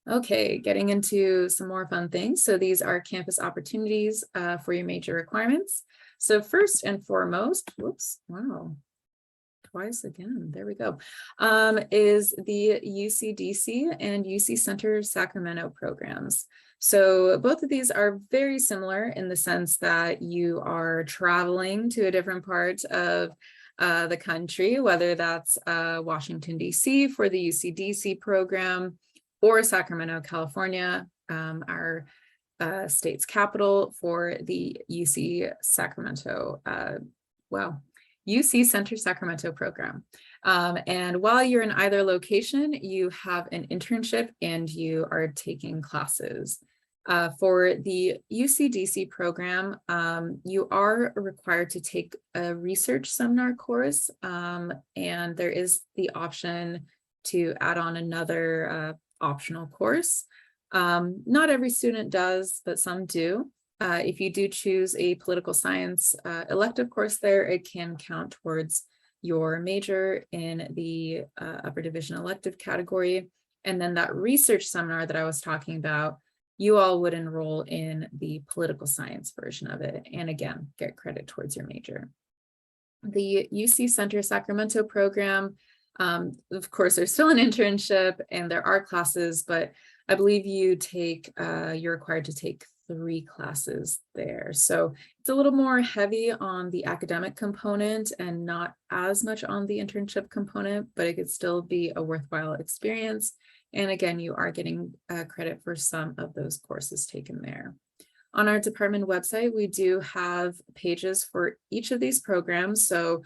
Okay, getting into some more fun things. So these are campus opportunities for your major requirements. So first and foremost, whoops, wow, twice again, there we go, is the UC-DC and UC Center Sacramento programs. So both of these are very similar in the sense that you are traveling to a different part of the country, whether that's Washington, DC for the UC-DC program, or Sacramento, California, our state's capital for the UC Sacramento, UC Center Sacramento program. And while you're in either location, you have an internship and you are taking classes. For the UC-DC program, you are required to take a research seminar course, and there is the option to add on another optional course. Not every student does, but some do. If you do choose a political science elective course there, it can count towards your major in the upper division elective category. And then that research seminar that I was talking about, you all would enroll in the political science version of it. And again, get credit towards your major. The UC Center Sacramento program, of course, there's still an internship and there are classes, but I believe you're required to take 3 classes there. So it's a little more heavy on the academic component and not as much on the internship component, but it could still be a worthwhile experience. And again, you are getting credit for some of those courses taken there. On our department website, we do have pages for each of these programs. So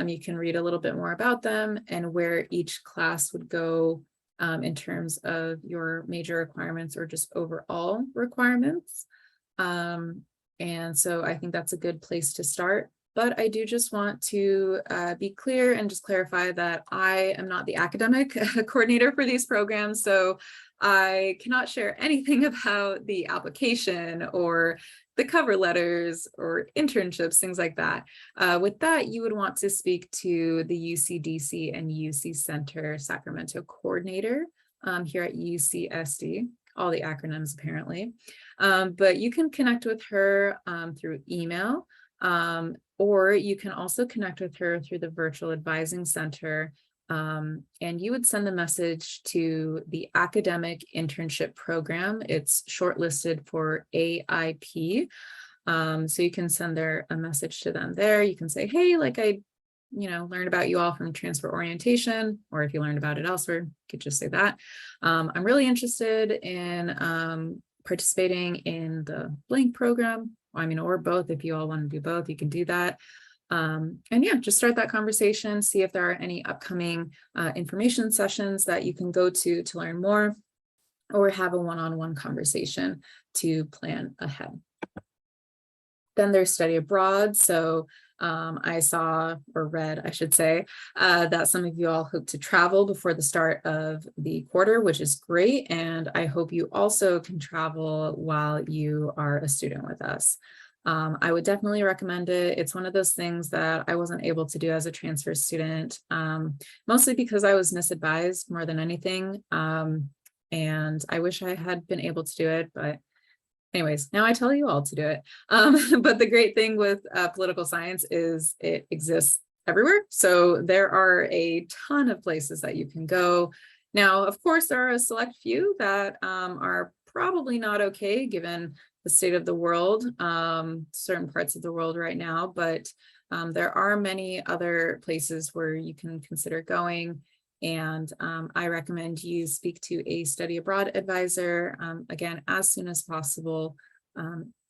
you can read a little bit more about them and where each class would go in terms of your major requirements or just overall requirements. And so I think that's a good place to start. But I do just want to be clear and just clarify that I am not the academic coordinator for these programs. So I cannot share anything about the application or the cover letters or internships, things like that. With that, you would want to speak to the UCDC and UC Center Sacramento coordinator here at UCSD, all the acronyms apparently. But you can connect with her through email, or you can also connect with her through the Virtual Advising Center. And you would send a message to the Academic Internship Program. It's shortlisted for AIP. So you can send a message to them there. You can say, hey, like I learned about you all from transfer orientation, or if you learned about it elsewhere, you could just say that. I'm really interested in participating in the blank program. Or both. If you all want to do both, you can do that. And yeah, just start that conversation, see if there are any upcoming information sessions that you can go to learn more, or have a one-on-one conversation to plan ahead. Then there's study abroad. So I saw or read, I should say, that some of you all hope to travel before the start of the quarter, which is great. And I hope you also can travel while you are a student with us. I would definitely recommend it. It's one of those things that I wasn't able to do as a transfer student, mostly because I was misadvised more than anything. And I wish I had been able to do it, but anyways, now I tell you all to do it. But the great thing with political science is it exists everywhere. So there are a ton of places that you can go. Now, of course, there are a select few that are probably not okay given the state of the world, certain parts of the world right now, but there are many other places where you can consider going. And I recommend you speak to a study abroad advisor, again, as soon as possible,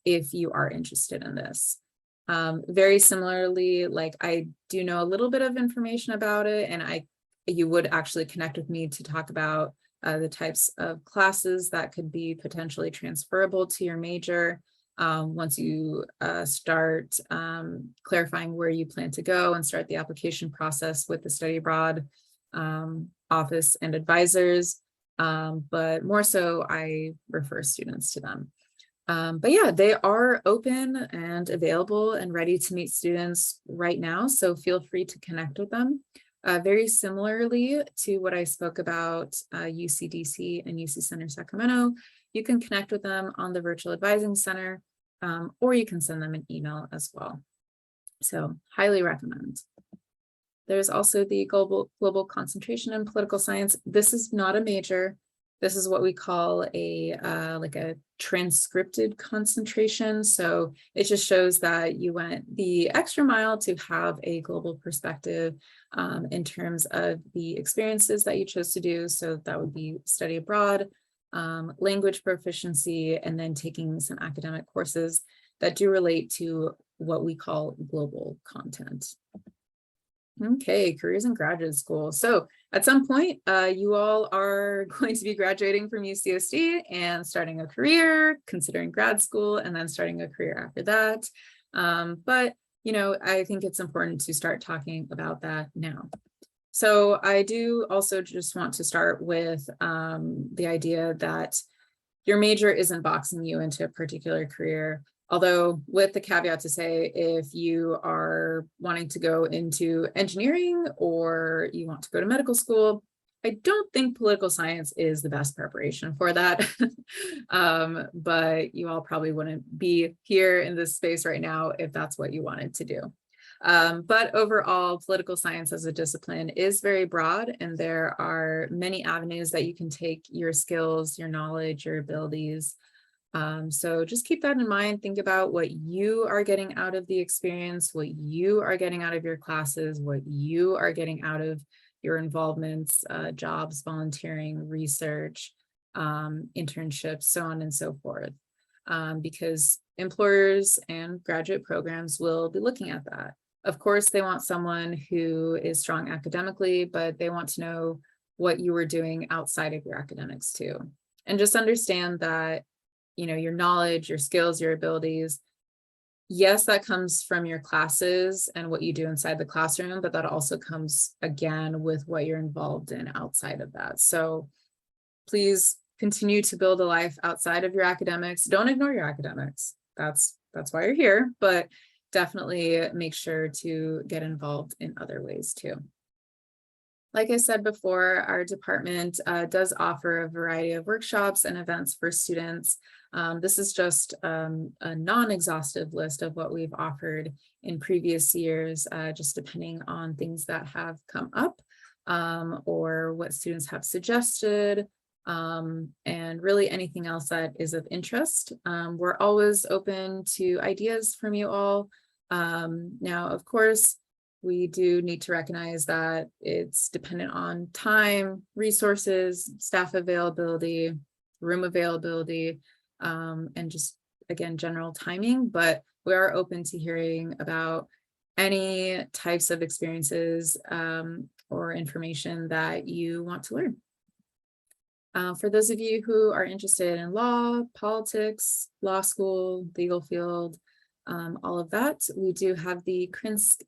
if you are interested in this. Very similarly, like I do know a little bit of information about it, and you would actually connect with me to talk about the types of classes that could be potentially transferable to your major. Once you start clarifying where you plan to go and start the application process with the study abroad office and advisors, but more so I refer students to them. But yeah, they are open and available and ready to meet students right now, so feel free to connect with them. Very similarly to what I spoke about UCDC and UC Center Sacramento, you can connect with them on the Virtual Advising Center, or you can send them an email as well. So highly recommend. There's also the global concentration in political science. This is not a major. This is what we call like a transcripted concentration. So it just shows that you went the extra mile to have a global perspective in terms of the experiences that you chose to do. So that would be study abroad, language proficiency, and then taking some academic courses that do relate to what we call global content. Okay, careers in graduate school. So at some point, you all are going to be graduating from UCSD and starting a career, considering grad school, and then starting a career after that. But, I think it's important to start talking about that now. So I do also just want to start with the idea that your major isn't boxing you into a particular career. Although with the caveat to say, if you are wanting to go into engineering or you want to go to medical school, I don't think political science is the best preparation for that. But you all probably wouldn't be here in this space right now if that's what you wanted to do. But overall, political science as a discipline is very broad, and there are many avenues that you can take your skills, your knowledge, your abilities. So just keep that in mind. Think about what you are getting out of the experience, what you are getting out of your classes, what you are getting out of your involvements, jobs, volunteering, research, internships, so on and so forth. Because employers and graduate programs will be looking at that. Of course, they want someone who is strong academically, but they want to know what you were doing outside of your academics too. And just understand that, you know, your knowledge, your skills, your abilities, yes, that comes from your classes and what you do inside the classroom, but that also comes again with what you're involved in outside of that. So please continue to build a life outside of your academics. Don't ignore your academics. That's why you're here, but definitely make sure to get involved in other ways too. Like I said before, our department does offer a variety of workshops and events for students. This is just a non-exhaustive list of what we've offered in previous years, just depending on things that have come up or what students have suggested, and really anything else that is of interest. We're always open to ideas from you all. Now, of course, we do need to recognize that it's dependent on time, resources, staff availability, room availability, and just, again, general timing, but we are open to hearing about any types of experiences or information that you want to learn. For those of you who are interested in law, politics, law school, legal field, all of that, we do have the Krinsk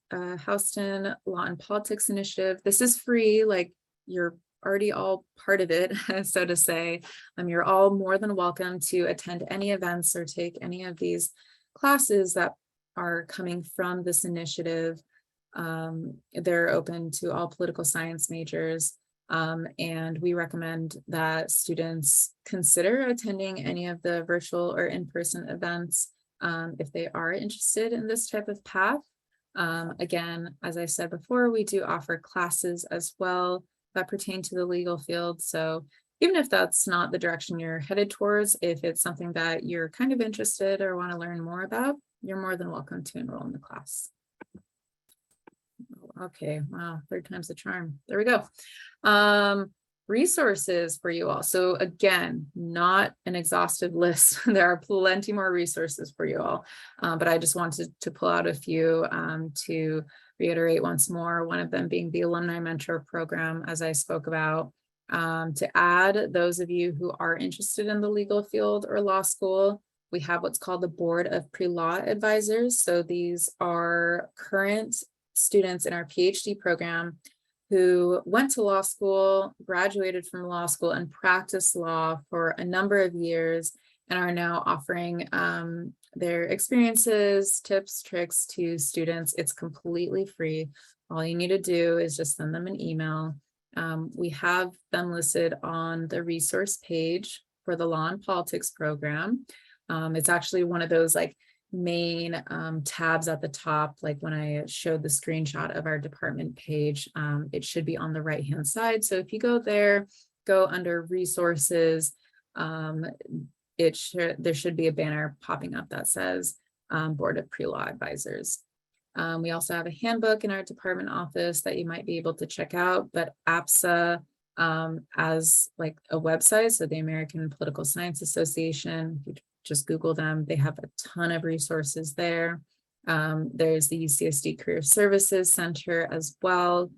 Houston Law and Politics Initiative. This is free, like you're already all part of it, so to say. You're all more than welcome to attend any events or take any of these classes that are coming from this initiative. They're open to all political science majors. And we recommend that students consider attending any of the virtual or in-person events if they are interested in this type of path. Again, as I said before, we do offer classes as well that pertain to the legal field. So even if that's not the direction you're headed towards, if it's something that you're kind of interested or want to learn more about, you're more than welcome to enroll in the class. Okay, wow, third time's the charm. There we go. Resources for you all. So again, not an exhaustive list. There are plenty more resources for you all, but I just wanted to pull out a few to reiterate once more, one of them being the Alumni Mentor Program, as I spoke about. To add those of you who are interested in the legal field or law school, we have what's called the Board of Pre-Law Advisors. So these are current students in our PhD program who went to law school, graduated from law school, and practiced law for a number of years and are now offering their experiences, tips, tricks to students. It's completely free. All you need to do is just send them an email. We have them listed on the resource page for the Law and Politics program. It's actually one of those like main tabs at the top, like when I showed the screenshot of our department page, it should be on the right hand side. So if you go there, go under resources, there should be a banner popping up that says Board of Pre-Law Advisors. We also have a handbook in our department office that you might be able to check out, but APSA as like a website, so the American Political Science Association, just Google them. They have a ton of resources there. There's the UCSD Career Services Center as well.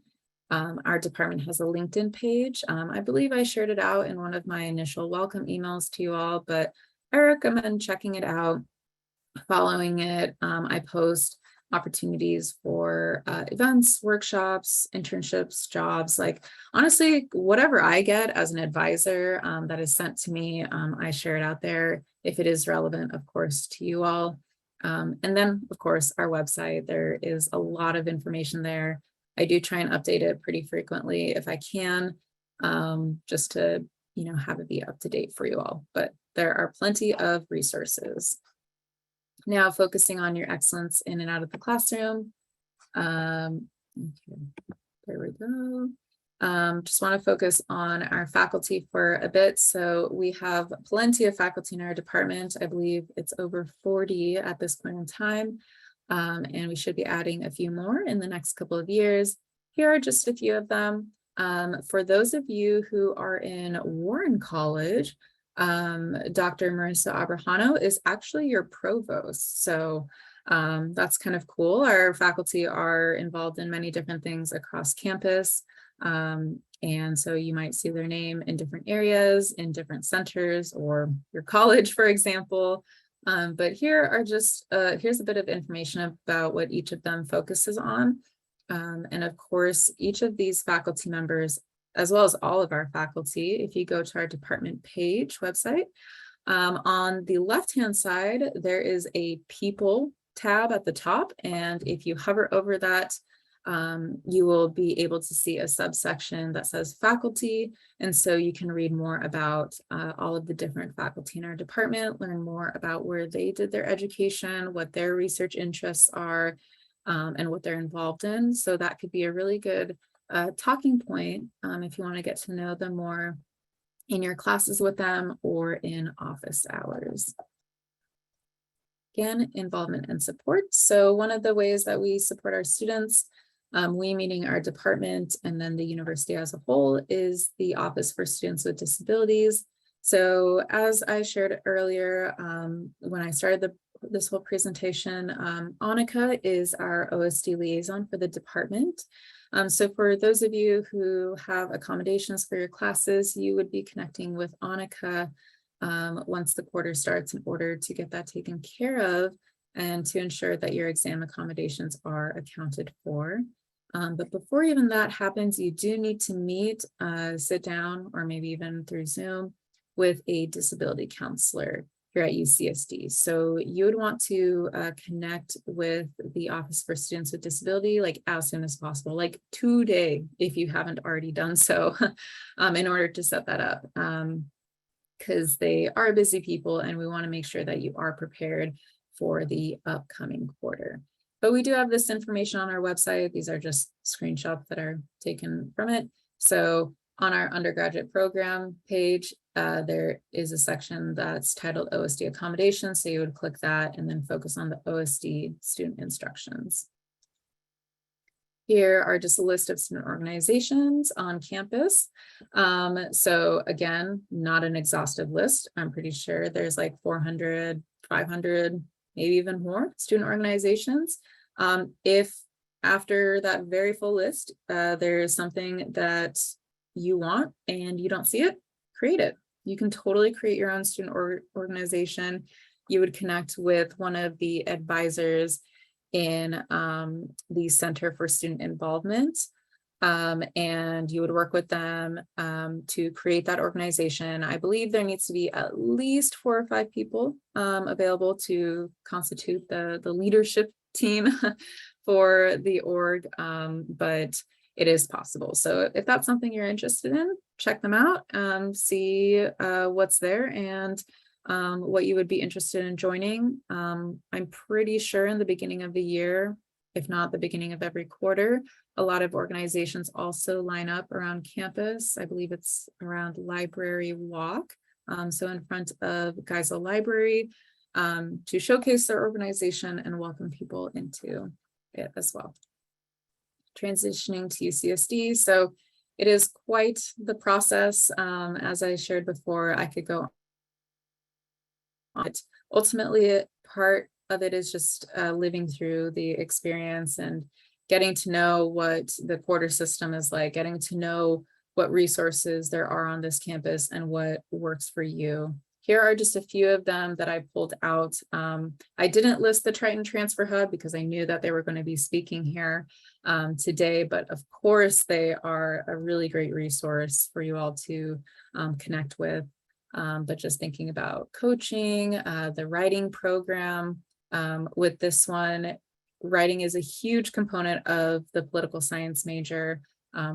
Our department has a LinkedIn page. I believe I shared it out in one of my initial welcome emails to you all, but I recommend checking it out, following it. I post opportunities for events, workshops, internships, jobs, like honestly, whatever I get as an advisor that is sent to me, I share it out there if it is relevant, of course, to you all. And then, of course, our website, there is a lot of information there. I do try and update it pretty frequently if I can, just to, you know, have it be up to date for you all, but there are plenty of resources. Now, focusing on your excellence in and out of the classroom, Okay, there we go. Just want to focus on our faculty for a bit. So we have plenty of faculty in our department. I believe it's over 40 at this point in time. And we should be adding a few more in the next couple of years. Here are just a few of them. For those of you who are in Warren College, Dr. Marissa Abrahano is actually your provost. So that's kind of cool. Our faculty are involved in many different things across campus. And so you might see their name in different areas, in different centers, or your college, for example. But here are just, here's a bit of information about what each of them focuses on. And of course, each of these faculty members, as well as all of our faculty, if you go to our department page website, on the left-hand side, there is a people tab at the top. And if you hover over that, you will be able to see a subsection that says faculty. And so you can read more about all of the different faculty in our department, learn more about where they did their education, what their research interests are, and what they're involved in. So that could be a really good talking point if you want to get to know them more in your classes with them or in office hours. Again, involvement and support. So one of the ways that we support our students, we meaning our department and then the university as a whole, is the Office for Students with Disabilities. So as I shared earlier, when I started this whole presentation, Annika is our OSD liaison for the department. So for those of you who have accommodations for your classes, you would be connecting with Annika once the quarter starts in order to get that taken care of and to ensure that your exam accommodations are accounted for. But before even that happens, you do need to meet, sit down, or maybe even through Zoom with a disability counselor here at UCSD. So you would want to connect with the Office for Students with Disability like as soon as possible, like today, if you haven't already done so, in order to set that up. Because they are busy people and we want to make sure that you are prepared for the upcoming quarter. But we do have this information on our website. These are just screenshots that are taken from it. So on our undergraduate program page, there is a section that's titled OSD accommodations. So you would click that and then focus on the OSD student instructions. Here are just a list of student organizations on campus. So again, not an exhaustive list. I'm pretty sure there's like 400, 500, maybe even more student organizations. If after that very full list, there is something that you want and you don't see it, create it. You can totally create your own student organization. You would connect with one of the advisors in the Center for Student Involvement, and you would work with them to create that organization. I believe there needs to be at least 4 or 5 people available to constitute the leadership team for the org, but it is possible. So if that's something you're interested in, check them out, see what's there and what you would be interested in joining. I'm pretty sure in the beginning of the year, if not the beginning of every quarter, a lot of organizations also line up around campus. I believe it's around Library Walk. So in front of Geisel Library to showcase their organization and welcome people into it as well. Transitioning to UCSD. So it is quite the process. As I shared before, I could go on. But ultimately, part of it is just living through the experience and getting to know what the quarter system is like, getting to know what resources there are on this campus and what works for you. Here are just a few of them that I pulled out. I didn't list the Triton Transfer Hub because I knew that they were going to be speaking here today, but of course they are a really great resource for you all to connect with. But just thinking about coaching, the writing program, with this one, writing is a huge component of the political science major,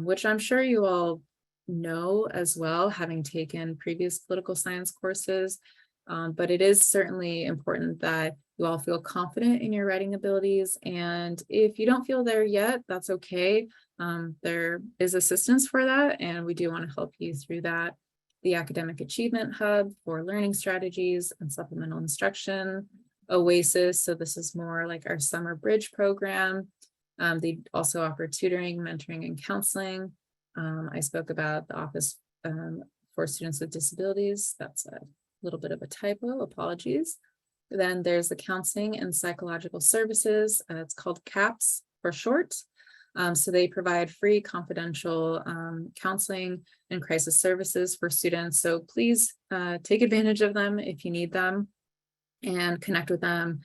which I'm sure you all know as well, having taken previous political science courses. But it is certainly important that you all feel confident in your writing abilities. And if you don't feel there yet, that's okay. There is assistance for that, and we do want to help you through that. The Academic Achievement Hub for learning strategies and supplemental instruction. OASIS, so this is more like our summer bridge program. They also offer tutoring, mentoring, and counseling. I spoke about the Office for Students with Disabilities. That's a little bit of a typo, apologies. Then there's the Counseling and Psychological Services. It's called CAPS for short. So they provide free confidential counseling and crisis services for students. So please take advantage of them if you need them, and connect with them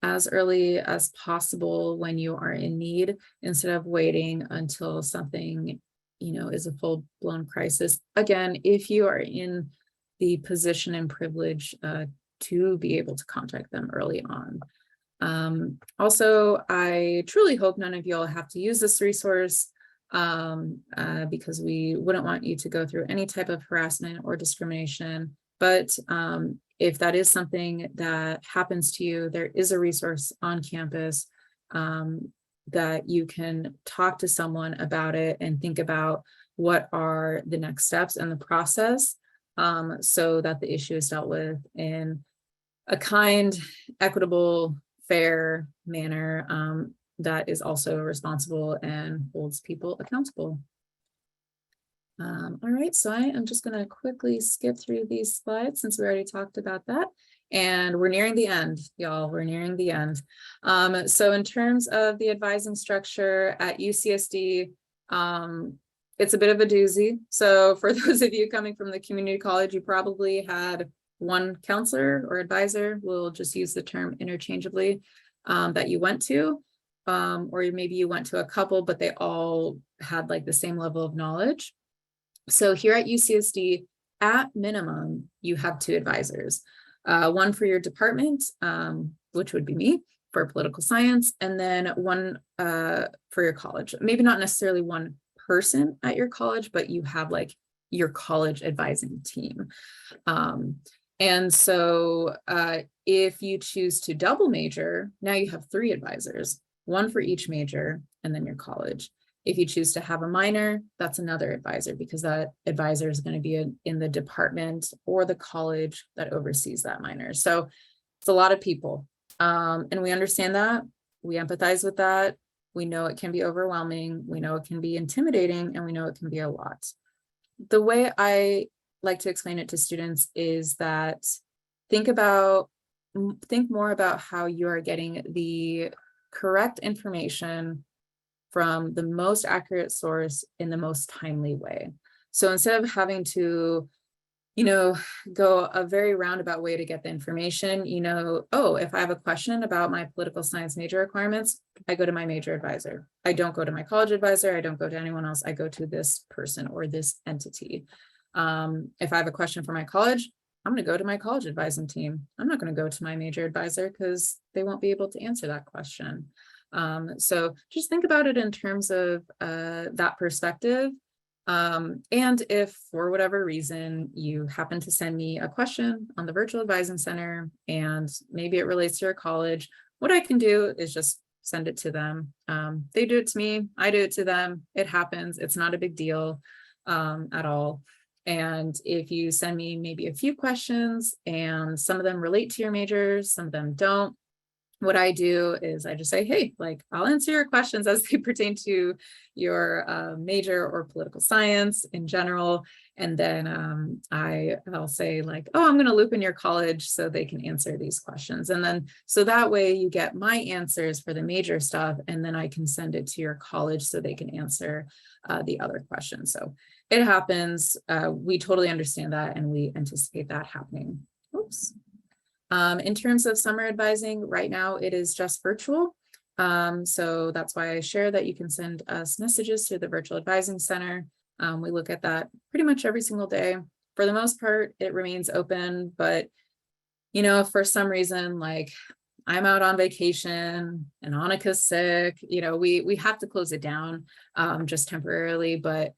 as early as possible when you are in need, instead of waiting until something, is a full-blown crisis. Again, if you are in the position and privilege to be able to contact them early on. Also, I truly hope none of you all have to use this resource because we wouldn't want you to go through any type of harassment or discrimination. But if that is something that happens to you, there is a resource on campus that you can talk to someone about it and think about what are the next steps in the process, so that the issue is dealt with in a kind, equitable, fair manner that is also responsible and holds people accountable. All right, so I am just going to quickly skip through these slides since we already talked about that. And we're nearing the end, y'all. We're nearing the end. So in terms of the advising structure at UCSD, it's a bit of a doozy. So for those of you coming from the community college, you probably had one counselor or advisor, we'll just use the term interchangeably, that you went to, or maybe you went to a couple, but they all had like the same level of knowledge. So here at UCSD, at minimum, you have 2 advisors, one for your department, which would be me for political science, and then one for your college. Maybe not necessarily one person at your college, but you have like your college advising team. And so if you choose to double major, now you have 3 advisors, one for each major, and then your college. If you choose to have a minor, that's another advisor, because that advisor is going to be in the department or the college that oversees that minor. So it's a lot of people. And we understand that. We empathize with that. We know it can be overwhelming. We know it can be intimidating, and we know it can be a lot. The way I like to explain it to students is that think more about how you are getting the correct information from the most accurate source in the most timely way. So instead of having to, go a very roundabout way to get the information, oh, if I have a question about my political science major requirements, I go to my major advisor. I don't go to my college advisor. I don't go to anyone else. I go to this person or this entity. If I have a question for my college, I'm going to go to my college advising team. I'm not going to go to my major advisor because they won't be able to answer that question. So just think about it in terms of that perspective. And if for whatever reason you happen to send me a question on the Virtual Advising Center and maybe it relates to your college, what I can do is just send it to them. They do it to me, I do it to them. It happens. It's not a big deal at all. And if you send me maybe a few questions and some of them relate to your majors, some of them don't, what I do is I just say, hey, I'll answer your questions as they pertain to your major or political science in general. And then I'll say oh, I'm going to loop in your college so they can answer these questions. And then, so that way you get my answers for the major stuff, and then I can send it to your college so they can answer the other questions. So it happens. We totally understand that, and we anticipate that happening. Oops. In terms of summer advising, right now it is just virtual. So that's why I share that you can send us messages through the Virtual Advising Center. We look at that pretty much every single day. For the most part, it remains open, but if for some reason, I'm out on vacation and Annika's sick, we have to close it down just temporarily, but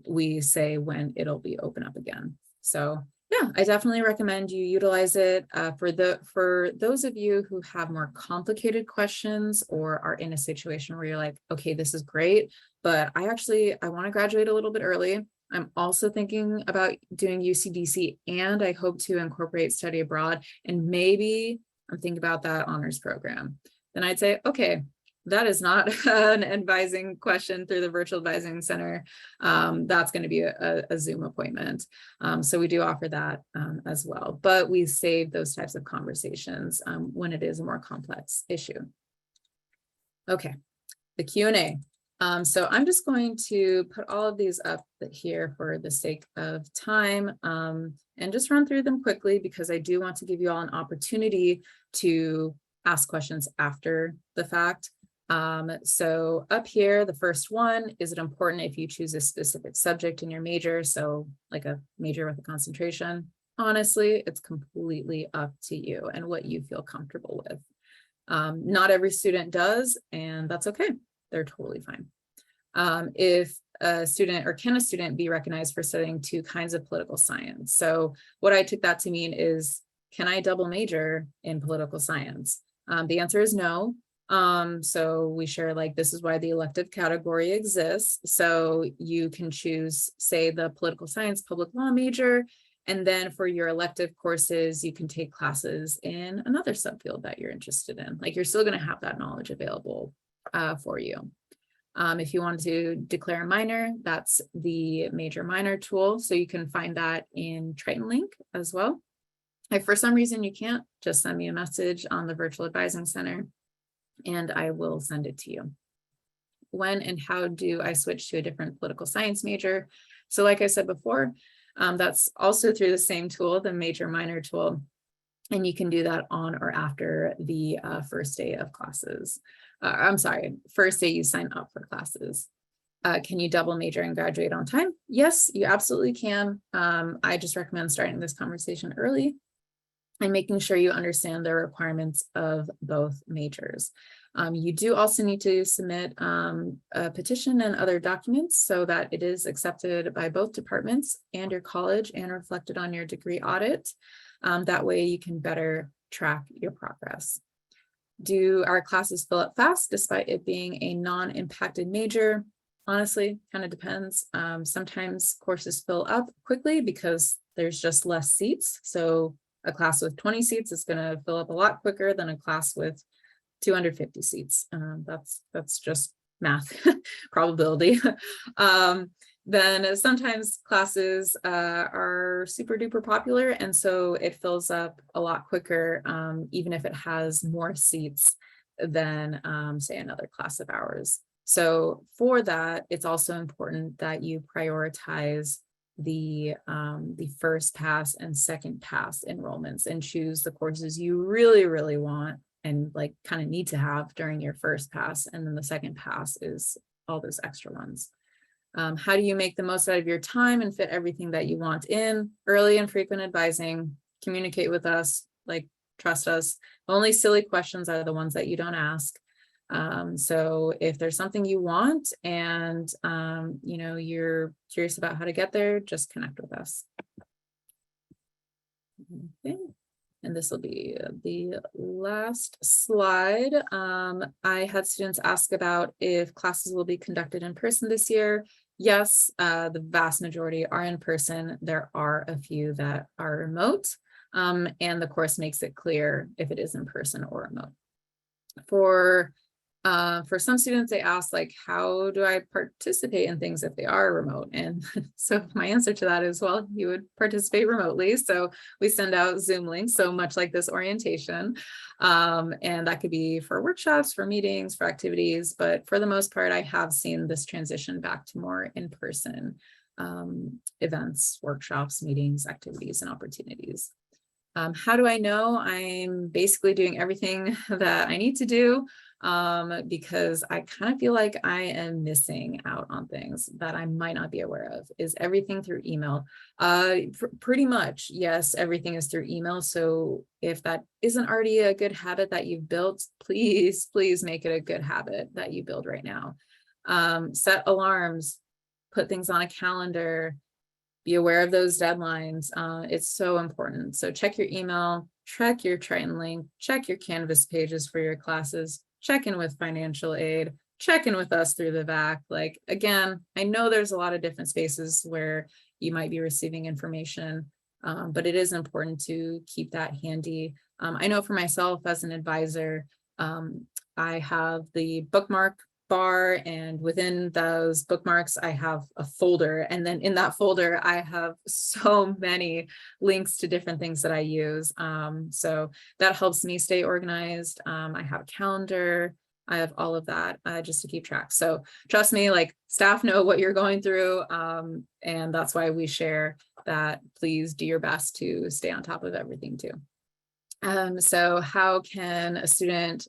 we say when it'll be open up again. So Yeah, I definitely recommend you utilize it for those of you who have more complicated questions or are in a situation where you're like, okay, this is great, but I want to graduate a little bit early. I'm also thinking about doing UCDC and I hope to incorporate study abroad and maybe I'm thinking about that honors program. Then I'd say, okay, that is not an advising question through the virtual advising center. That's going to be a Zoom appointment. So we do offer that as well, but we save those types of conversations when it is a more complex issue. Okay, the Q&A. So I'm just going to put all of these up here for the sake of time and just run through them quickly because I do want to give you all an opportunity to ask questions after the fact. So up here, the first one, is it important if you choose a specific subject in your major? So like a major with a concentration, honestly, it's completely up to you and what you feel comfortable with. Not every student does, and that's okay. They're totally fine. If a student or can a student be recognized for studying two kinds of political science? So what I took that to mean is, can I double major in political science? The answer is no. So we share like, this is why the elective category exists. So you can choose, say, the political science public law major, and then for your elective courses, you can take classes in another subfield that you're interested in. Like you're still going to have that knowledge available for you. If you want to declare a minor, that's the major minor tool. So you can find that in Triton Link as well. If for some reason you can't, just send me a message on the virtual advising center and I will send it to you. When and how do I switch to a different political science major? So like I said before, that's also through the same tool, the major minor tool. And you can do that on or after the first day of classes. I'm sorry, first day you sign up for classes. Can you double major and graduate on time? Yes, you absolutely can. I just recommend starting this conversation early and making sure you understand the requirements of both majors. You do also need to submit a petition and other documents so that it is accepted by both departments and your college and reflected on your degree audit. That way you can better track your progress. Do our classes fill up fast despite it being a non-impacted major? Honestly, kind of depends. Sometimes courses fill up quickly because there's just less seats. So a class with 20 seats is going to fill up a lot quicker than a class with 250 seats. That's just math probability. Then sometimes classes are super duper popular, and so it fills up a lot quicker, even if it has more seats than say another class of ours. So for that, it's also important that you prioritize the first pass and second pass enrollments and choose the courses you really want and like kind of need to have during your first pass. And then the second pass is all those extra ones. How do you make the most out of your time and fit everything that you want in? Early and frequent advising, communicate with us, like trust us. Only silly questions are the ones that you don't ask. So if there's something you want and you know, you're curious about how to get there, just connect with us. Okay. And this will be the last slide. I had students ask about if classes will be conducted in person this year. Yes, the vast majority are in person. There are a few that are remote, and the course makes it clear if it is in person or remote. For some students, they ask like, how do I participate in things if they are remote? And so my answer to that is, well, you would participate remotely. So we send out Zoom links, so much like this orientation. And that could be for workshops, for meetings, for activities. But for the most part, I have seen this transition back to more in-person events, workshops, meetings, activities, and opportunities. How do I know? I'm basically doing everything that I need to do because I kind of feel like I am missing out on things that I might not be aware of. Is everything through email? Pretty much, yes, everything is through email. So if that isn't already a good habit that you've built, please make it a good habit that you build right now. Set alarms, put things on a calendar, be aware of those deadlines. It's so important. So check your email, check your Triton link, check your Canvas pages for your classes, check in with financial aid, check in with us through the VAC. Like, again, I know there's a lot of different spaces where you might be receiving information, but it is important to keep that handy. I know for myself as an advisor, I have the bookmark bar, and within those bookmarks I have a folder, and then in that folder I have so many links to different things that I use, so that helps me stay organized. I have a calendar, I have all of that, just to keep track. So trust me, like, staff know what you're going through, and that's why we share that. Please do your best to stay on top of everything too. So how can a student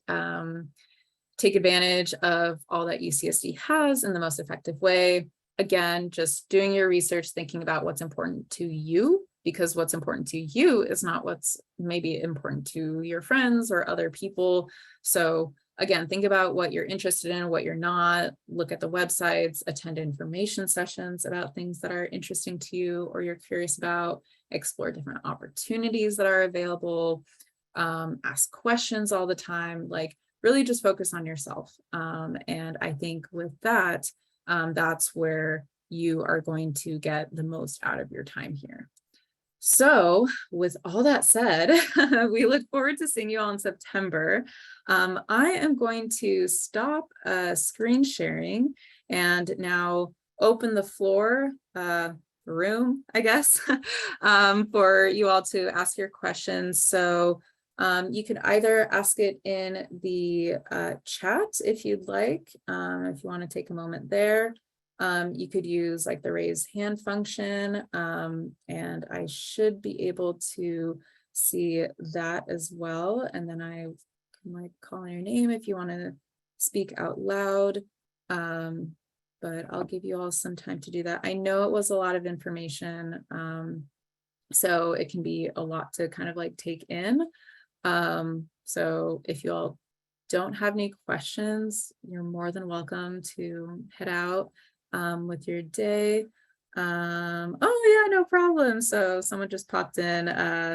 take advantage of all that UCSD has in the most effective way? Again, just doing your research, thinking about what's important to you, because what's important to you is not what's maybe important to your friends or other people. So again, think about what you're interested in, what you're not, look at the websites, attend information sessions about things that are interesting to you or you're curious about, explore different opportunities that are available, ask questions all the time, like really just focus on yourself. And I think with that, that's where you are going to get the most out of your time here. So with all that said, we look forward to seeing you all in September. I am going to stop screen sharing and now open the floor, room, I guess, for you all to ask your questions. So you could either ask it in the chat if you'd like, if you want to take a moment there. You could use like the raise hand function, and I should be able to see that as well. And then I can like call your name if you want to speak out loud. But I'll give you all some time to do that. I know it was a lot of information, so it can be a lot to kind of like take in. So if you all don't have any questions, you're more than welcome to head out with your day. Oh yeah, no problem. So someone just popped in.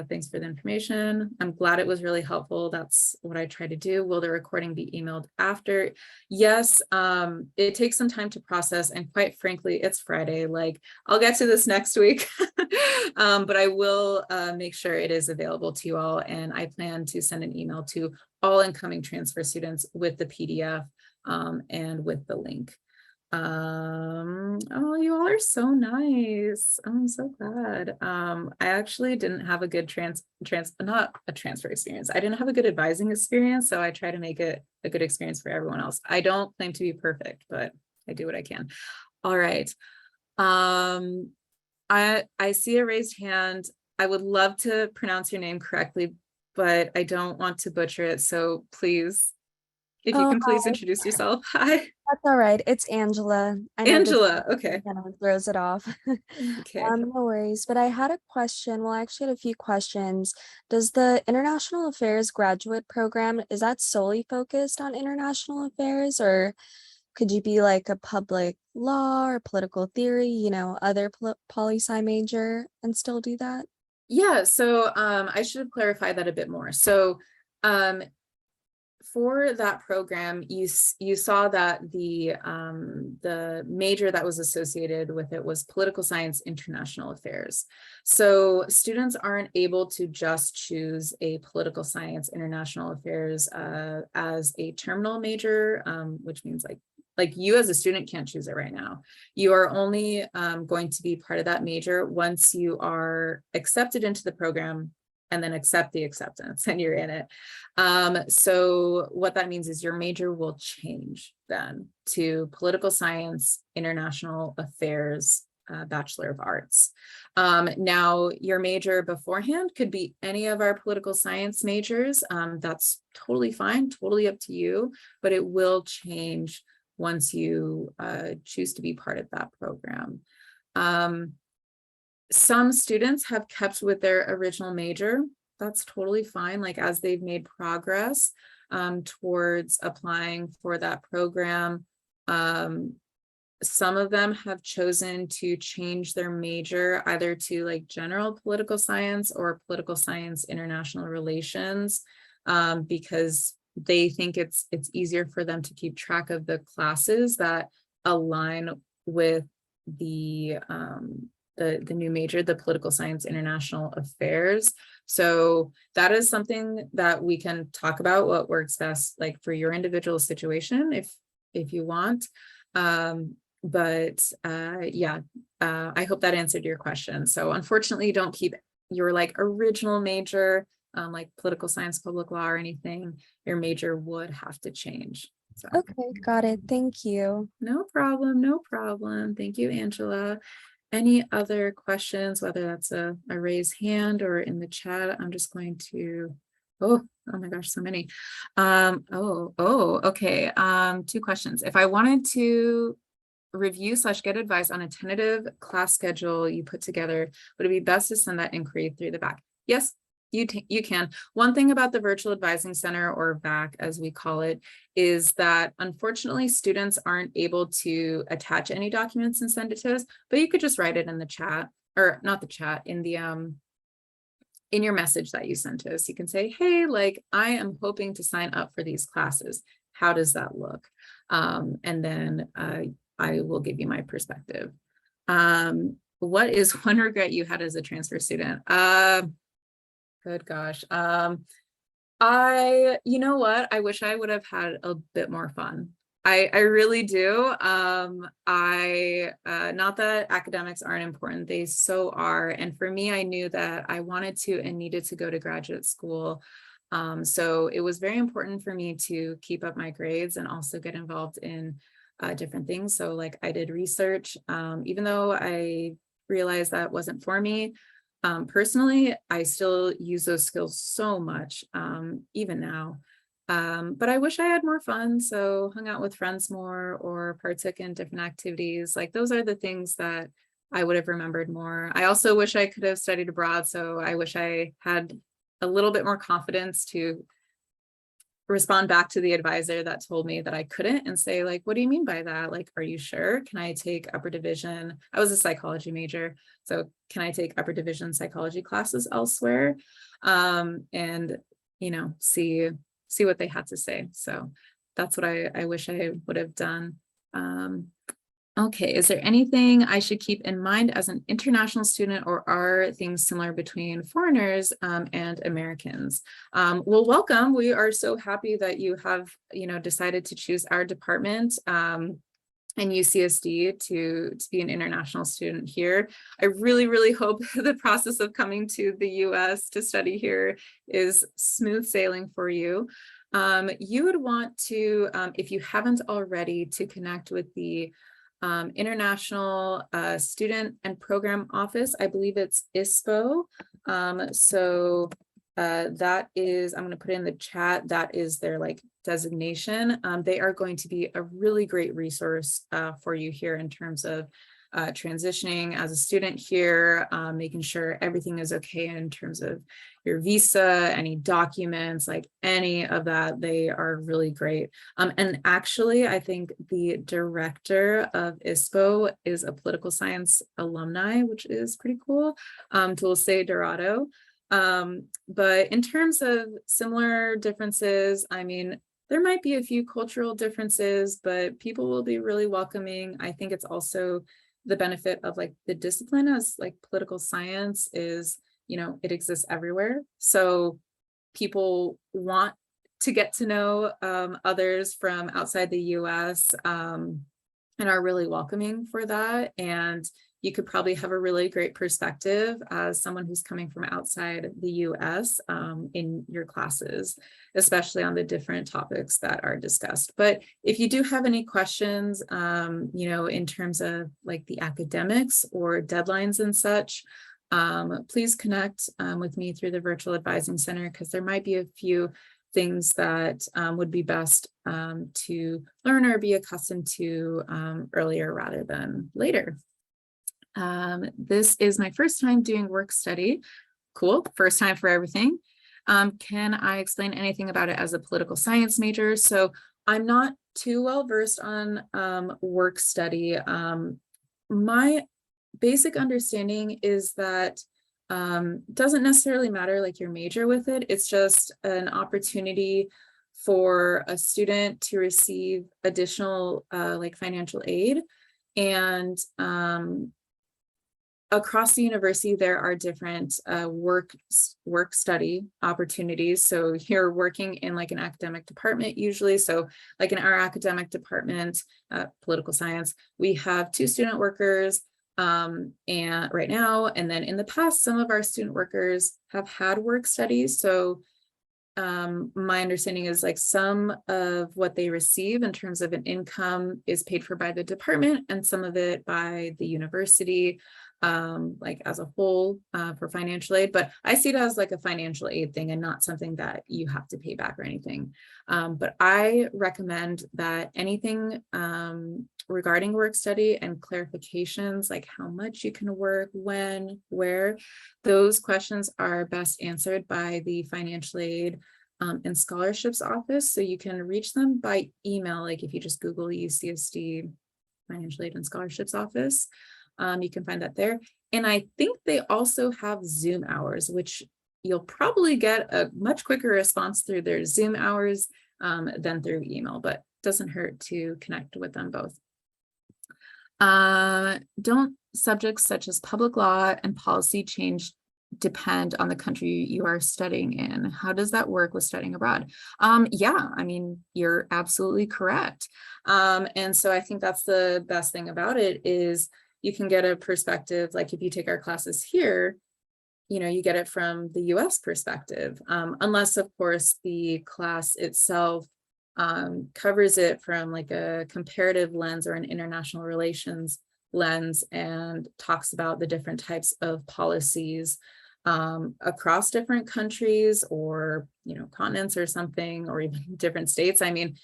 Thanks for the information. I'm glad it was really helpful. That's what I try to do. Will the recording be emailed after? Yes, it takes some time to process, and quite frankly, it's Friday. Like, I'll get to this next week, but I will make sure it is available to you all, and I plan to send an email to all incoming transfer students with the PDF and with the link. Oh, you all are so nice. I'm so glad. I actually didn't have a good not a transfer experience. I didn't have a good advising experience, so I try to make it a good experience for everyone else. I don't claim to be perfect, but I do what I can. All right. I see a raised hand. I would love to pronounce your name correctly, but I don't want to butcher it. So please, if you can please introduce yourself. Hi. That's all right. It's Angela. I know Angela, okay. kind of throws it off. Okay. No worries. But I had a question. Well, I actually had a few questions. Does the International Affairs graduate program, is that solely focused on international affairs, or could you be like a public law or political theory, other poli-sci major and still do that? Yeah, so I should have clarified that a bit more. So for that program, you saw that the major that was associated with it was political science, international affairs. So students aren't able to just choose a political science, international affairs as a terminal major, which means like you as a student can't choose it right now. You are only going to be part of that major once you are accepted into the program and then accept the acceptance and you're in it. So what that means is your major will change then to political science, international affairs, Bachelor of Arts. Now your major beforehand could be any of our political science majors. That's totally fine, totally up to you, but it will change once you choose to be part of that program. Some students have kept with their original major. That's totally fine. Like as they've made progress towards applying for that program, some of them have chosen to change their major either to like general political science or political science international relations, because they think it's easier for them to keep track of the classes that align with the new major, the political science international affairs. So that is something that we can talk about, what works best like for your individual situation if you want. I hope that answered your question. So unfortunately, you don't keep your like original major, like political science, public law or anything. Your major would have to change. So Okay, got it. Thank you. no problem, no problem. Thank you, Angela. Any other questions, whether that's a raised hand or in the chat? I'm just going to, oh my gosh, so many. Okay. 2 questions. If I wanted to review / get advice on a tentative class schedule you put together, would it be best to send that inquiry through the VAC? Yes, you can. One thing about the Virtual Advising Center, or VAC as we call it, is that unfortunately students aren't able to attach any documents and send it to us, but you could just write it in the chat, or not the chat, in the in your message that you sent to us. You can say, hey, like I am hoping to sign up for these classes. How does that look? And then I will give you my perspective. What is one regret you had as a transfer student? Good gosh. You know what? I wish I would have had a bit more fun. I really do. Not that academics aren't important, they so are. And for me, I knew that I wanted to and needed to go to graduate school. So it was very important for me to keep up my grades and also get involved in different things. So like I did research, even though I realized that wasn't for me. Personally, I still use those skills so much, even now. But I wish I had more fun. So hung out with friends more or partook in different activities. Like those are the things that I would have remembered more. I also wish I could have studied abroad. So I wish I had a little bit more confidence to respond back to the advisor that told me that I couldn't and say like, what do you mean by that? Like, are you sure? Can I take upper division? I was a psychology major. So can I take upper division psychology classes elsewhere? And, you know, see what they had to say. So that's what I wish I would have done. Okay, is there anything I should keep in mind as an international student, or are things similar between foreigners and Americans? Well, welcome. We are so happy that you have, decided to choose our department and UCSD to be an international student here. I really, really hope the process of coming to the US to study here is smooth sailing for you. You would want to, if you haven't already, to connect with the International Student and Program Office. I believe it's ISPO. That is, I'm going to put in the chat, that is their like designation. They are going to be a really great resource for you here in terms of transitioning as a student here, making sure everything is okay in terms of your visa, any documents, like any of that. They are really great. And actually, I think the director of ISPO is a political science alumni, which is pretty cool, Dulce Dorado. But in terms of similar differences, I mean, there might be a few cultural differences, but people will be really welcoming. I think it's also the benefit of like the discipline as like political science is, it exists everywhere. So people want to get to know others from outside the US and are really welcoming for that. And you could probably have a really great perspective as someone who's coming from outside the US in your classes, especially on the different topics that are discussed. But if you do have any questions, in terms of like the academics or deadlines and such, please connect with me through the Virtual Advising Center, because there might be a few things that would be best to learn or be accustomed to earlier rather than later. This is my first time doing work study. Cool, first time for everything. Can I explain anything about it as a political science major? So I'm not too well versed on work study. My basic understanding is that doesn't necessarily matter like your major with it. It's just an opportunity for a student to receive additional like financial aid. And across the university, there are different work study opportunities. So you're working in like an academic department usually. So like in our academic department, political science, we have 2 student workers and right now, and then in the past, some of our student workers have had work studies. So my understanding is like some of what they receive in terms of an income is paid for by the department and some of it by the university, like as a whole for financial aid. But I see it as like a financial aid thing and not something that you have to pay back or anything. But I recommend that anything regarding work study and clarifications, like how much you can work, when, where, those questions are best answered by the financial aid and scholarships office. So you can reach them by email, like if you just Google UCSD financial aid and scholarships office, you can find that there. And I think they also have Zoom hours, which you'll probably get a much quicker response through their Zoom hours than through email, but doesn't hurt to connect with them both. Don't subjects such as public law and policy change depend on the country you are studying in? How does that work with studying abroad? Yeah, I mean, you're absolutely correct. And so I think that's the best thing about it is you can get a perspective, like if you take our classes here, you know, you get it from the US perspective, unless of course the class itself covers it from like a comparative lens or an international relations lens and talks about the different types of policies across different countries or, you know, continents or something, or even different states. I mean,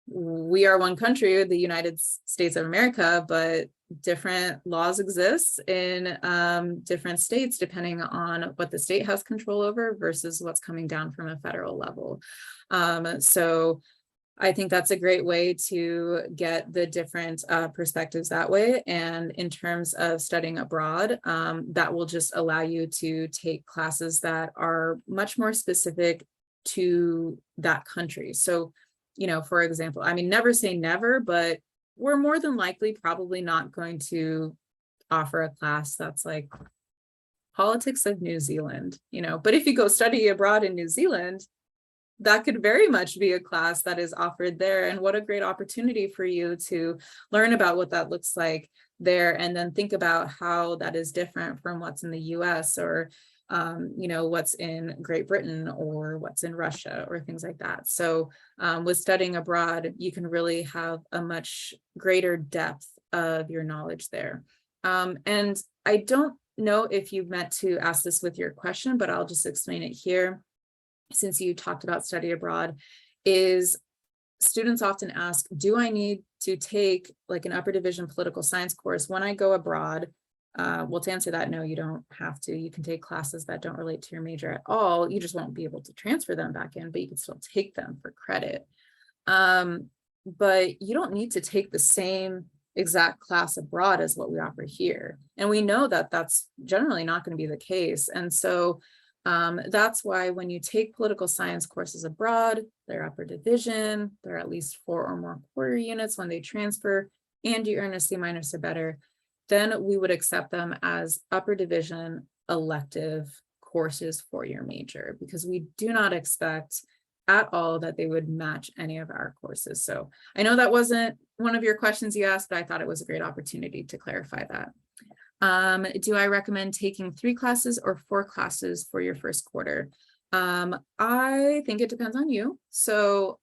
we are one country, the United States of America, but different laws exist in different states depending on what the state has control over versus what's coming down from a federal level. So I think that's a great way to get the different perspectives that way. And in terms of studying abroad, that will just allow you to take classes that are much more specific to that country. So, you know, for example, I mean, never say never, but we're more than likely probably not going to offer a class that's like politics of New Zealand, you know, but if you go study abroad in New Zealand, that could very much be a class that is offered there. And what a great opportunity for you to learn about what that looks like there and then think about how that is different from what's in the US or, you know, what's in Great Britain or what's in Russia or things like that. So with studying abroad, you can really have a much greater depth of your knowledge there. And I don't know if you meant to ask this with your question, but I'll just explain it here. Since you talked about study abroad, is students often ask, do I need to take like an upper division political science course when I go abroad? Well, to answer that, no, you don't have to. You can take classes that don't relate to your major at all. You just won't be able to transfer them back in, but you can still take them for credit. But you don't need to take the same exact class abroad as what we offer here. And we know that that's generally not going to be the case. And so that's why when you take political science courses abroad, they're upper division, they're at least 4 or more quarter units when they transfer, and you earn a C- or better, then we would accept them as upper division elective courses for your major, because we do not expect at all that they would match any of our courses. So I know that wasn't one of your questions you asked, but I thought it was a great opportunity to clarify that. Do I recommend taking 3 classes or 4 classes for your first quarter? I think it depends on you. So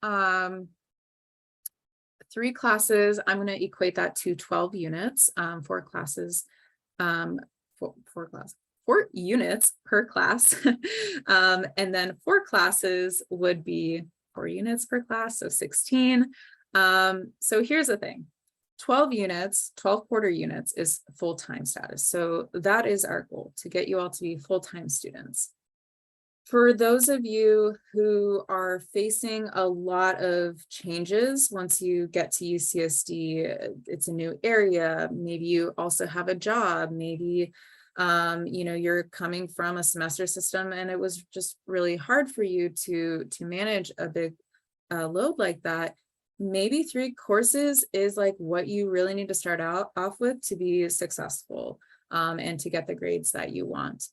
3 classes, I'm going to equate that to 12 units, 4 classes, 4 units per class. And then 4 classes would be 4 units per class, so 16. So here's the thing. 12 units, 12 quarter units is full-time status. So that is our goal, to get you all to be full-time students. For those of you who are facing a lot of changes once you get to UCSD, it's a new area, maybe you also have a job, maybe you're coming from a semester system and it was just really hard for you to manage a big load like that. Maybe 3 courses is like what you really need to start off with to be successful and to get the grades that you want.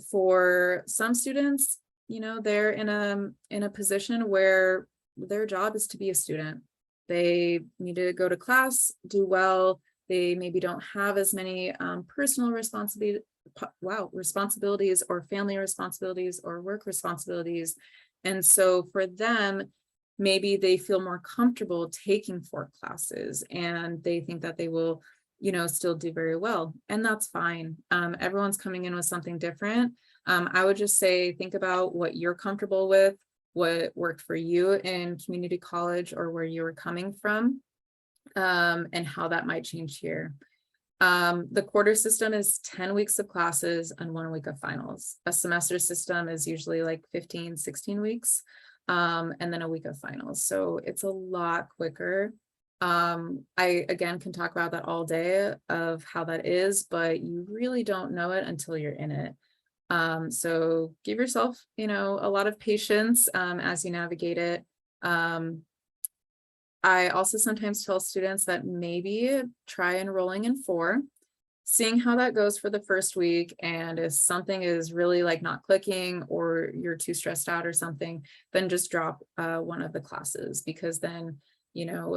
For some students, they're in a position where their job is to be a student. They need to go to class, do well. They maybe don't have as many personal responsibilities or family responsibilities or work responsibilities. And so for them, maybe they feel more comfortable taking 4 classes and they think that they will still do very well. And that's fine. Everyone's coming in with something different. I would just say, think about what you're comfortable with, what worked for you in community college or where you were coming from, and how that might change here. The quarter system is 10 weeks of classes and 1 week of finals. A semester system is usually like 15, 16 weeks, and then a week of finals. So it's a lot quicker. I again can talk about that all day of how that is, but you really don't know it until you're in it. So give yourself, a lot of patience as you navigate it. I also sometimes tell students that maybe try enrolling in 4, seeing how that goes for the first week. And if something is really like not clicking or you're too stressed out or something, then just drop one of the classes, because then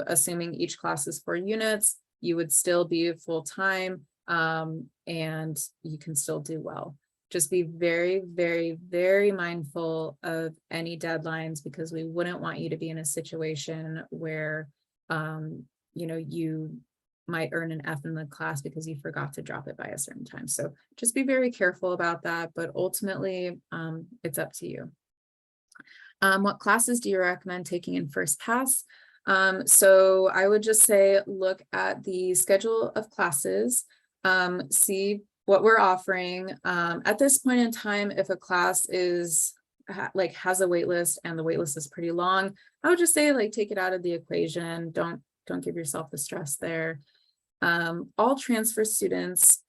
assuming each class is 4 units, you would still be full-time and you can still do well. Just be very, very, very mindful of any deadlines, because we wouldn't want you to be in a situation where, you might earn an F in the class because you forgot to drop it by a certain time. So just be very careful about that, but ultimately it's up to you. What classes do you recommend taking in first pass? So I would just say, look at the schedule of classes, see what we're offering. At this point in time, if a class is has a wait list and the wait list is pretty long, I would just say take it out of the equation. Don't give yourself the stress there. All transfer students,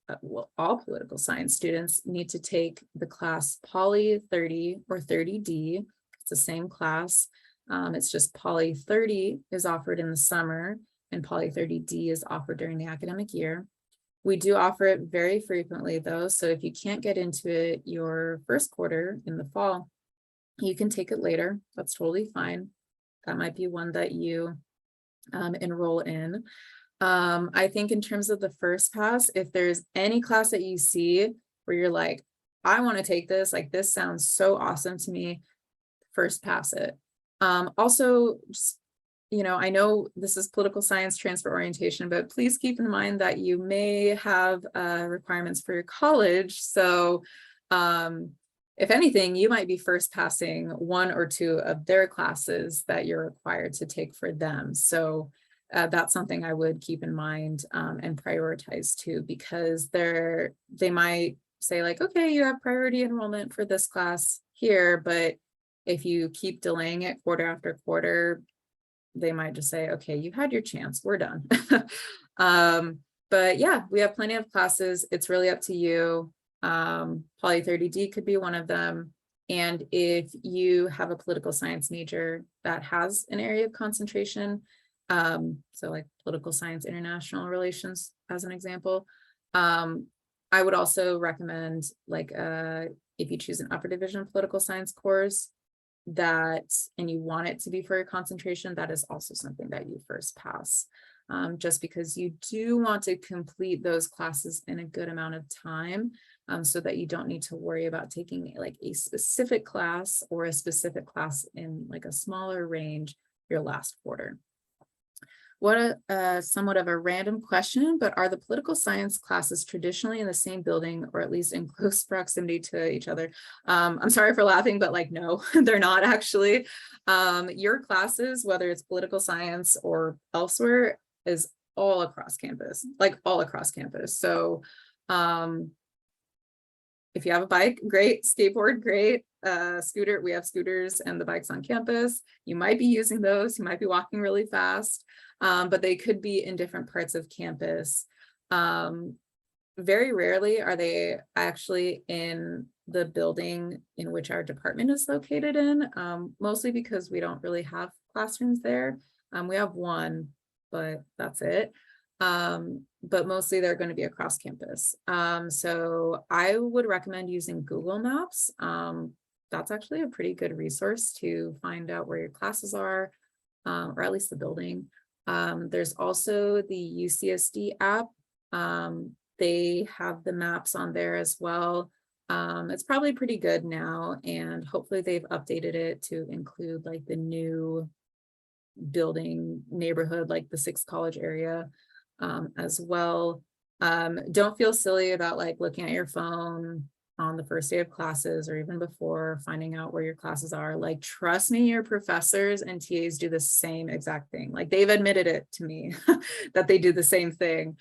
all political science students need to take the class Poly 30 or 30D. It's the same class. It's just Poly 30 is offered in the summer and Poly 30D is offered during the academic year. We do offer it very frequently though. So if you can't get into it your first quarter in the fall, you can take it later. That's totally fine. That might be one that you enroll in. I think in terms of the first pass, if there's any class that you see where you're like, I want to take this, this sounds so awesome to me, first pass it. Also, just, I know this is political science transfer orientation, but please keep in mind that you may have requirements for your college. So if anything, you might be first passing 1 or 2 of their classes that you're required to take for them. So that's something I would keep in mind and prioritize too, because they might say okay, you have priority enrollment for this class here, but if you keep delaying it quarter after quarter, they might just say, okay, you had your chance, we're done. But yeah, we have plenty of classes. It's really up to you. Poly 30D could be one of them. And if you have a political science major that has an area of concentration, so political science, international relations, as an example, I would also recommend if you choose an upper division political science course and you want it to be for your concentration, that is also something that you first pass, just because you do want to complete those classes in a good amount of time, so that you don't need to worry about taking a specific class or a specific class in a smaller range your last quarter. What somewhat of a random question, but are the political science classes traditionally in the same building or at least in close proximity to each other? I'm sorry for laughing, but no, they're not actually. Your classes, whether it's political science or elsewhere, is all across campus, all across campus. So if you have a bike, great. Skateboard, great. scooter. We have scooters and the bikes on campus. You might be using those. You might be walking really fast, but they could be in different parts of campus. Very rarely are they actually in the building in which our department is located in, mostly because we don't really have classrooms there. We have one, but that's it. But mostly they're going to be across campus. So I would recommend using Google Maps. That's actually a pretty good resource to find out where your classes are, or at least the building. There's also the UCSD app. They have the maps on there as well. It's probably pretty good now, and hopefully they've updated it to include like the new building neighborhood, like the Sixth College area as well. Don't feel silly about like looking at your phone on the first day of classes or even before, finding out where your classes are. Like, trust me, your professors and TAs do the same exact thing. Like, they've admitted it to me that they do the same thing.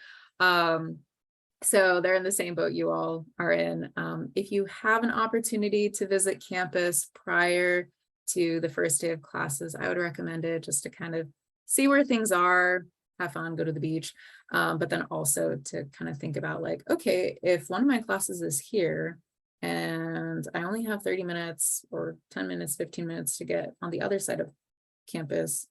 So they're in the same boat you all are in. If you have an opportunity to visit campus prior to the first day of classes, I would recommend it just to kind of see where things are, have fun, go to the beach, but then also to kind of think about like, okay, if one of my classes is here and I only have 30 minutes or 10 minutes, 15 minutes to get on the other side of campus,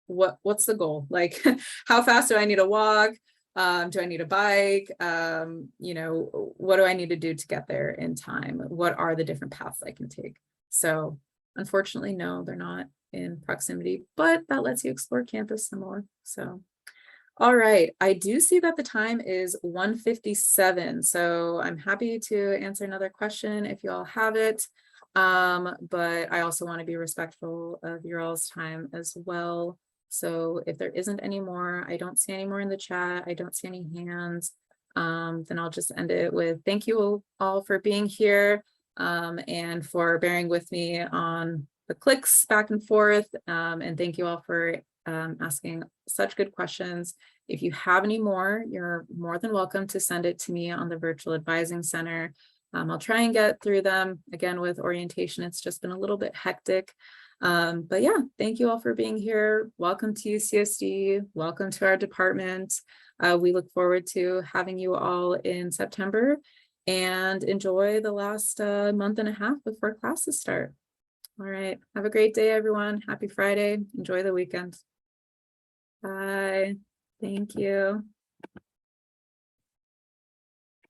what's the goal? Like, how fast do I need to walk? Do I need a bike? You know, what do I need to do to get there in time? What are the different paths I can take? So unfortunately, no, they're not in proximity, but that lets you explore campus some more. So, all right, I do see that the time is 1:57, so I'm happy to answer another question if you all have it. But I also want to be respectful of your all's time as well. So if there isn't any more, I don't see any more in the chat, I don't see any hands, then I'll just end it with thank you all for being here, and for bearing with me on the clicks back and forth, and thank you all for asking such good questions. If you have any more, you're more than welcome to send it to me on the Virtual Advising Center. I'll try and get through them. Again, with orientation, it's just been a little bit hectic. But yeah, thank you all for being here. Welcome to UCSD. Welcome to our department. We look forward to having you all in September, and enjoy the last month and a half before classes start. All right. Have a great day, everyone. Happy Friday. Enjoy the weekend. Bye. Thank you.